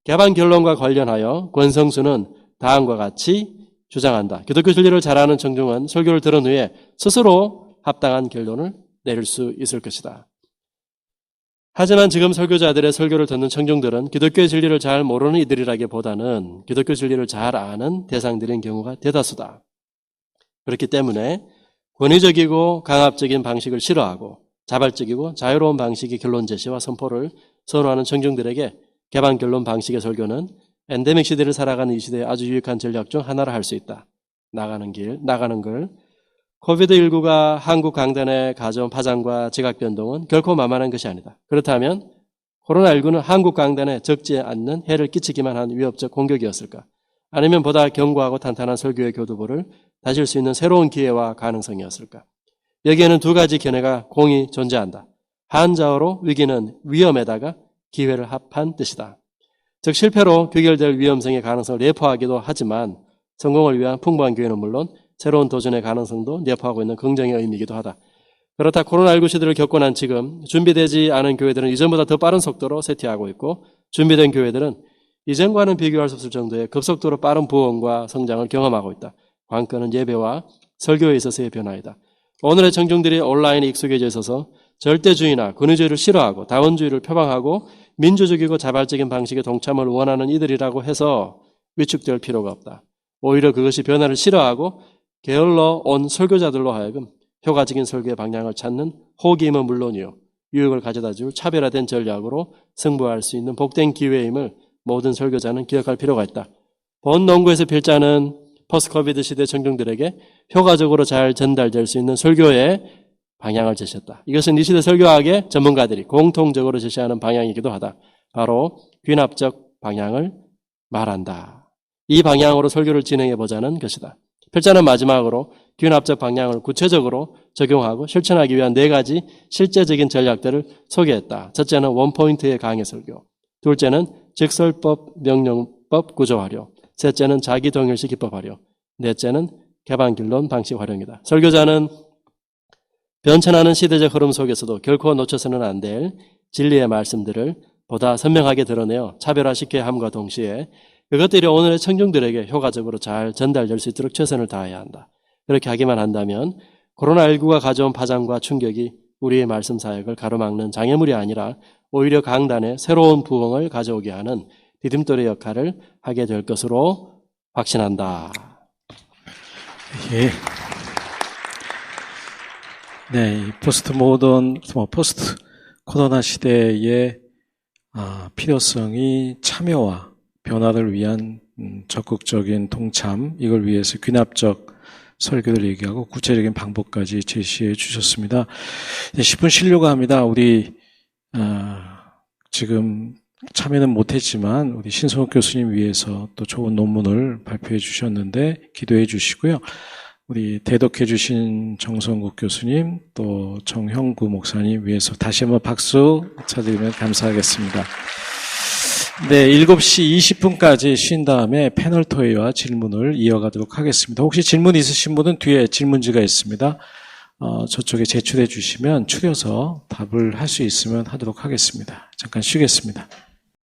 개방 결론과 관련하여 권성수는 다음과 같이 주장한다. 기독교 진리를 잘 아는 청중은 설교를 들은 후에 스스로 합당한 결론을 내릴 수 있을 것이다. 하지만 지금 설교자들의 설교를 듣는 청중들은 기독교의 진리를 잘 모르는 이들이라기보다는 기독교 진리를 잘 아는 대상들인 경우가 대다수다. 그렇기 때문에 권위적이고 강압적인 방식을 싫어하고 자발적이고 자유로운 방식의 결론 제시와 선포를 선호하는 청중들에게 개방 결론 방식의 설교는 엔데믹 시대를 살아가는 이 시대에 아주 유익한 전략 중 하나를 할 수 있다. 나가는 걸. 코비드19가 한국 강단에 가져온 파장과 지각 변동은 결코 만만한 것이 아니다. 그렇다면 코로나19는 한국 강단에 적지 않는 해를 끼치기만 한 위협적 공격이었을까? 아니면 보다 견고하고 탄탄한 설교의 교두보를 다질 수 있는 새로운 기회와 가능성이었을까? 여기에는 두 가지 견해가 공히 존재한다. 한자어로 위기는 위험에다가 기회를 합한 뜻이다. 즉 실패로 귀결될 위험성의 가능성을 내포하기도 하지만 성공을 위한 풍부한 기회는 물론 새로운 도전의 가능성도 내포하고 있는 긍정의 의미이기도 하다. 그렇다 코로나19 시대를 겪고 난 지금 준비되지 않은 교회들은 이전보다 더 빠른 속도로 쇠퇴하고 있고 준비된 교회들은 이전과는 비교할 수 없을 정도의 급속도로 빠른 부흥과 성장을 경험하고 있다. 관건은 예배와 설교에 있어서의 변화이다. 오늘의 청중들이 온라인에 익숙해져 있어서 절대주의나 권위주의를 싫어하고 다원주의를 표방하고 민주적이고 자발적인 방식의 동참을 원하는 이들이라고 해서 위축될 필요가 없다. 오히려 그것이 변화를 싫어하고 게을러 온 설교자들로 하여금 효과적인 설교의 방향을 찾는 호기임은 물론이요. 유익을 가져다 줄 차별화된 전략으로 승부할 수 있는 복된 기회임을 모든 설교자는 기억할 필요가 있다. 본 농구에서 필자는 포스트 코비드 시대 청중들에게 효과적으로 잘 전달될 수 있는 설교의 방향을 제시했다. 이것은 이 시대 설교학의 전문가들이 공통적으로 제시하는 방향이기도 하다. 바로 귀납적 방향을 말한다. 이 방향으로 설교를 진행해보자는 것이다. 필자는 마지막으로 귀납적 방향을 구체적으로 적용하고 실천하기 위한 4가지 실제적인 전략들을 소개했다. 첫째는 원포인트의 강의 설교. 둘째는 직설법, 명령법 구조 활용. 셋째는 자기 동일시 기법 활용. 넷째는 개방결론 방식 활용이다. 설교자는 변천하는 시대적 흐름 속에서도 결코 놓쳐서는 안 될 진리의 말씀들을 보다 선명하게 드러내어 차별화시켜야 함과 동시에 그것들이 오늘의 청중들에게 효과적으로 잘 전달될 수 있도록 최선을 다해야 한다. 그렇게 하기만 한다면 코로나19가 가져온 파장과 충격이 우리의 말씀 사역을 가로막는 장애물이 아니라 오히려 강단에 새로운 부흥을 가져오게 하는 디딤돌의 역할을 하게 될 것으로 확신한다. 예. 네, 포스트 코로나 시대의 필요성이 참여와 변화를 위한 적극적인 동참, 이걸 위해서 귀납적 설교를 얘기하고 구체적인 방법까지 제시해 주셨습니다. 10분 쉬려고 합니다. 우리 지금 참여는 못했지만 우리 신성욱 교수님 위해서 또 좋은 논문을 발표해 주셨는데 기도해 주시고요. 우리 대독해 주신 정성국 교수님 또 정형구 목사님 위해서 다시 한번 박수 쳐드리면 감사하겠습니다. 네, 7시 20분까지 쉰 다음에 패널 토의와 질문을 이어가도록 하겠습니다. 혹시 질문 있으신 분은 뒤에 질문지가 있습니다. 저쪽에 제출해 주시면 추려서 답을 할 수 있으면 하도록 하겠습니다. 잠깐 쉬겠습니다.